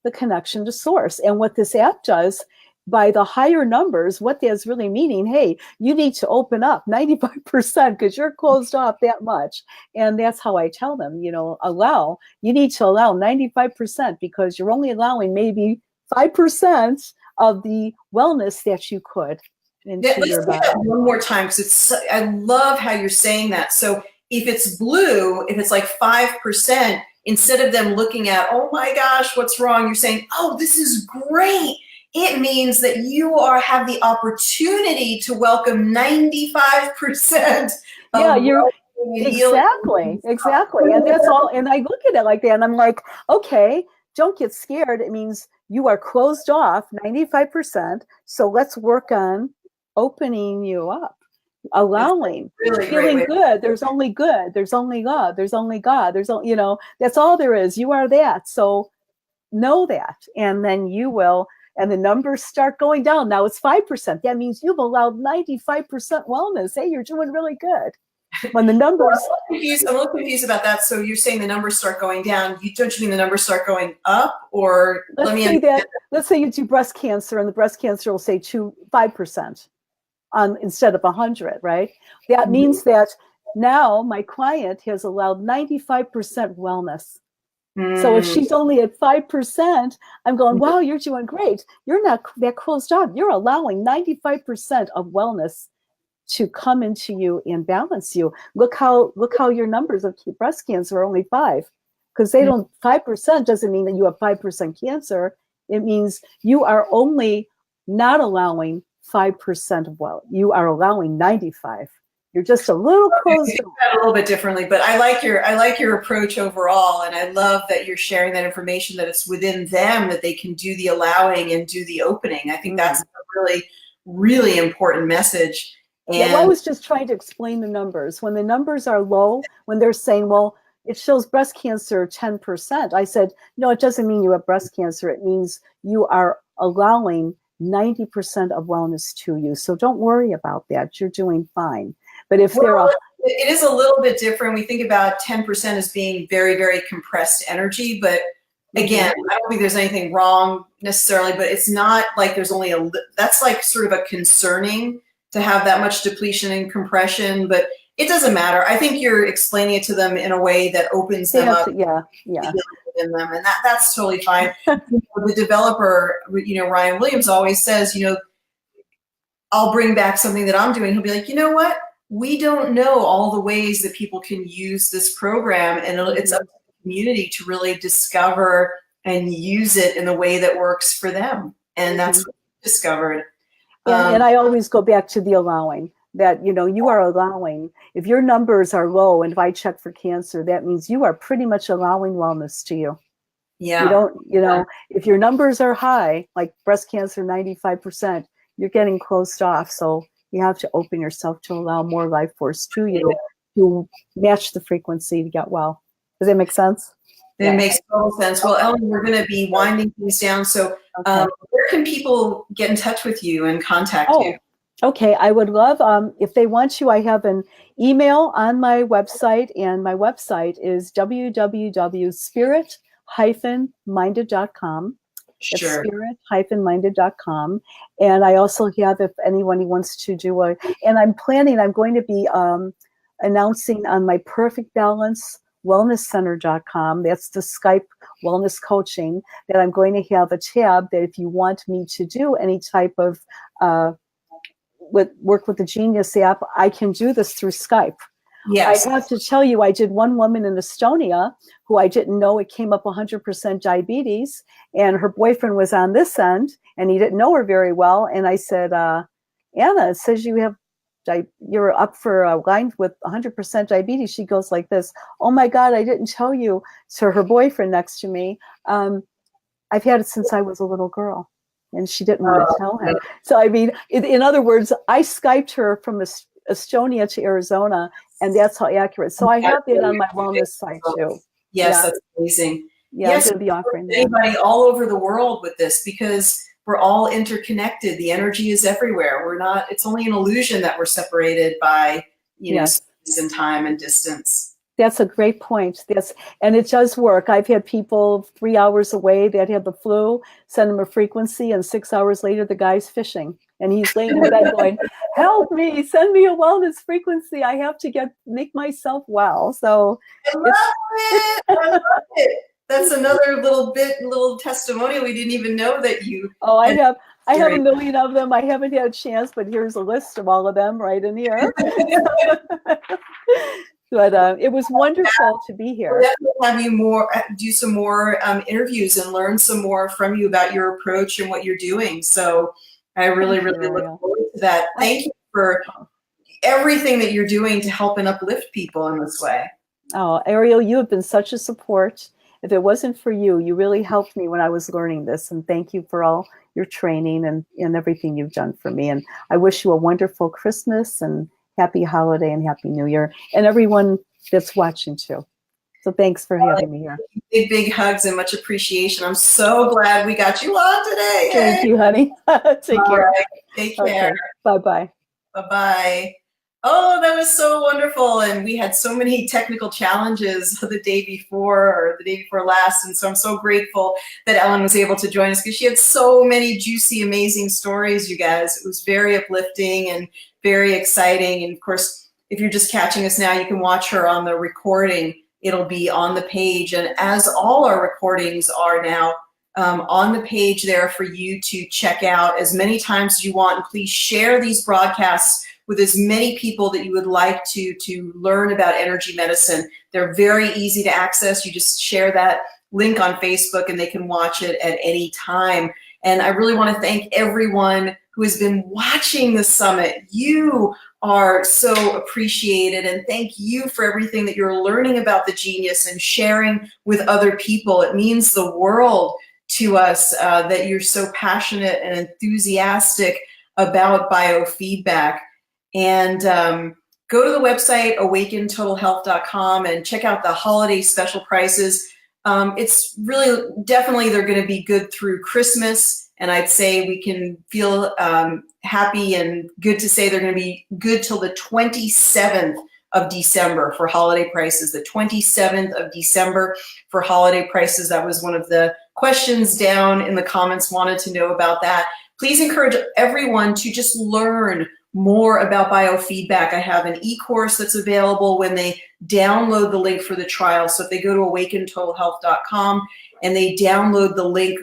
Speaker 3: the connection to source. And what this app does, by the higher numbers, what that's really meaning, hey, you need to open up 95% because you're closed off that much. And that's how I tell them, you need to allow 95%, because you're only allowing maybe 5% of the wellness that you could into your body.
Speaker 1: Let's do that one more time, because I love how you're saying that. So if it's blue, if it's like 5%, instead of them looking at, oh my gosh, what's wrong? You're saying, oh, this is great. It means that you have the opportunity to welcome 95%.
Speaker 3: Yeah, you're exactly. And that's all. And I look at it like that, and I'm like, okay, don't get scared. It means you are closed off 95%. So let's work on opening you up, allowing, feeling good. There's only good. There's only love. There's only God. That's all there is. You are that. So know that, and then you will. And the numbers start going down. Now it's 5%. That means you've allowed 95% wellness. Hey, you're doing really good. When the numbers...
Speaker 1: I'm a little confused about that. So you're saying the numbers start going down. Don't you mean the numbers start going up? Or
Speaker 3: let's say you do breast cancer, and the breast cancer will say 5% instead of 100, right? That means that now my client has allowed 95% wellness. So if she's only at 5%, I'm going, wow, you're doing great. You're not that closed off. You're allowing 95% of wellness to come into you and balance you. Look how your numbers of breast cancer are only 5, because 5% doesn't mean that you have 5% cancer. It means you are only not allowing 5% of you are allowing 95. You're just a little closed off.
Speaker 1: A little bit differently, but I like your approach overall, and I love that you're sharing that information, that it's within them that they can do the allowing and do the opening. I think that's a really, really important message. And
Speaker 3: I was just trying to explain the numbers. When the numbers are low, when they're saying, well, it shows breast cancer 10%, I said, no, it doesn't mean you have breast cancer. It means you are allowing 90% of wellness to you. So don't worry about that. You're doing fine. But if
Speaker 1: it is a little bit different. We think about 10% as being very, very compressed energy. But again, I don't think there's anything wrong necessarily, but it's not like there's only that's like sort of a concerning to have that much depletion and compression, but it doesn't matter. I think you're explaining it to them in a way that opens them up.
Speaker 3: Yeah.
Speaker 1: In them, and that's totally fine. The developer, Ryan Williams always says, I'll bring back something that I'm doing. He'll be like, you know what? We don't know all the ways that people can use this program, and it's up to the community to really discover and use it in a way that works for them. And that's what we discovered.
Speaker 3: And I always go back to the allowing, that, you are allowing. If your numbers are low, and if I check for cancer, that means you are pretty much allowing wellness to you.
Speaker 1: Yeah.
Speaker 3: You don't, if your numbers are high, like breast cancer, 95%, you're getting closed off. So you have to open yourself to allow more life force to you to match the frequency to get well. Does that make sense?
Speaker 1: It makes total sense. Well, Ellen, we're going to be winding things down. So where can people get in touch with you and contact you?
Speaker 3: Okay, I would love, if they want to, I have an email on my website, and my website is www.spirit-minded.com.
Speaker 1: Sure.
Speaker 3: Spirit-minded.com. And I also have, if anyone wants to do and I'm going to be announcing on my Perfect Balance wellnesscenter.com. That's the Skype wellness coaching, that I'm going to have a tab that if you want me to do any type of work with the Genius app, I can do this through Skype.
Speaker 1: Yes.
Speaker 3: I have to tell you, I did one woman in Estonia who I didn't know it came up 100% diabetes, and her boyfriend was on this end, and he didn't know her very well. And I said, Anna, it says you're up for a line with 100% diabetes. She goes like this, oh my God, I didn't tell you. So her boyfriend next to me, I've had it since I was a little girl. And she didn't want to tell him. So, I mean, in other words, I Skyped her from Estonia to Arizona, and that's how accurate. So I have it on my wellness site too.
Speaker 1: Yes, that's amazing.
Speaker 3: Yeah,
Speaker 1: yes,
Speaker 3: I'm going to be offering that.
Speaker 1: Anybody all over the world with this, because we're all interconnected. The energy is everywhere. It's only an illusion that we're separated by, space and time and distance.
Speaker 3: That's a great point. And it does work. I've had people 3 hours away that had the flu, send them a frequency, and 6 hours later, the guy's fishing. And he's laying in bed going, help me, send me a wellness frequency. I have to make myself well. So
Speaker 1: I love it. I love it. That's another little testimonial. We didn't even know that you.
Speaker 3: Oh, I have a million of them. I haven't had a chance, but here's a list of all of them right in here. But it was wonderful to be here.
Speaker 1: We'll definitely have you do some more interviews and learn some more from you about your approach and what you're doing. So I really look forward to that. Thank you for everything that you're doing to help and uplift people in this way.
Speaker 3: Oh, Ariel, you have been such a support. If it wasn't for you, you really helped me when I was learning this. And thank you for all your training and everything you've done for me. And I wish you a wonderful Christmas and happy holiday and happy New Year, and everyone that's watching too. So thanks for having me here.
Speaker 1: Big hugs and much appreciation. I'm so glad we got you on today.
Speaker 3: Thank you, honey. Take care.
Speaker 1: Right. Take care.
Speaker 3: Okay. Bye-bye.
Speaker 1: Bye-bye. Oh, that was so wonderful. And we had so many technical challenges the day before last. And so I'm so grateful that Ellen was able to join us, because she had so many juicy, amazing stories, you guys. It was very uplifting and very exciting. And of course, if you're just catching us now, you can watch her on the recording. It'll be on the page. And as all our recordings are now, on the page there for you to check out as many times as you want. And please share these broadcasts with as many people that you would like to learn about energy medicine. They're very easy to access. You just share that link on Facebook and they can watch it at any time. And I really want to thank everyone who has been watching the summit. You are so appreciated, and thank you for everything that you're learning about the Genius and sharing with other people. It means the world to us that you're so passionate and enthusiastic about biofeedback. And go to the website awakentotalhealth.com and check out the holiday special prices. It's really definitely they're going to be good through Christmas. And I'd say we can feel happy and good to say they're going to be good till the 27th of December for holiday prices. The 27th of December for holiday prices. That was one of the questions down in the comments, wanted to know about that. Please encourage everyone to just learn more about biofeedback, I have an e-course that's available when they download the link for the trial. So if they go to awakentotalhealth.com and they download the link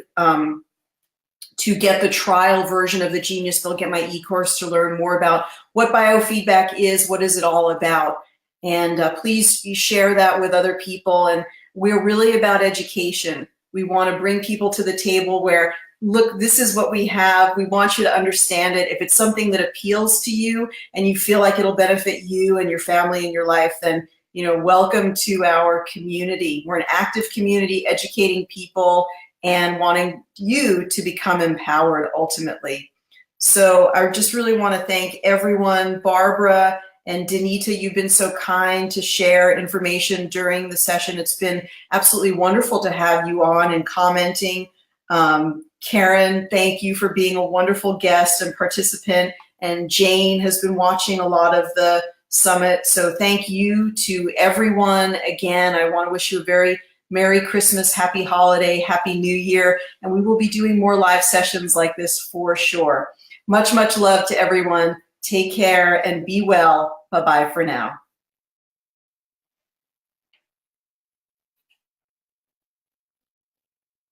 Speaker 1: to get the trial version of the Genius, they'll get my e-course to learn more about what biofeedback is, what is it all about. And please share that with other people. And we're really about education. We want to bring people to the table where, look, this is what we have. We want you to understand it. If it's something that appeals to you and you feel like it'll benefit you and your family and your life, then, you know, welcome to our community. We're an active community educating people and wanting you to become empowered ultimately. So I just really want to thank everyone. Barbara and Danita, you've been so kind to share information during the session. It's been absolutely wonderful to have you on and commenting. Karen, thank you for being a wonderful guest and participant. And Jane has been watching a lot of the summit. So thank you to everyone. Again, I want to wish you a very Merry Christmas, Happy Holiday, Happy New Year. And we will be doing more live sessions like this for sure. Much, much love to everyone. Take care and be well. Bye-bye for now.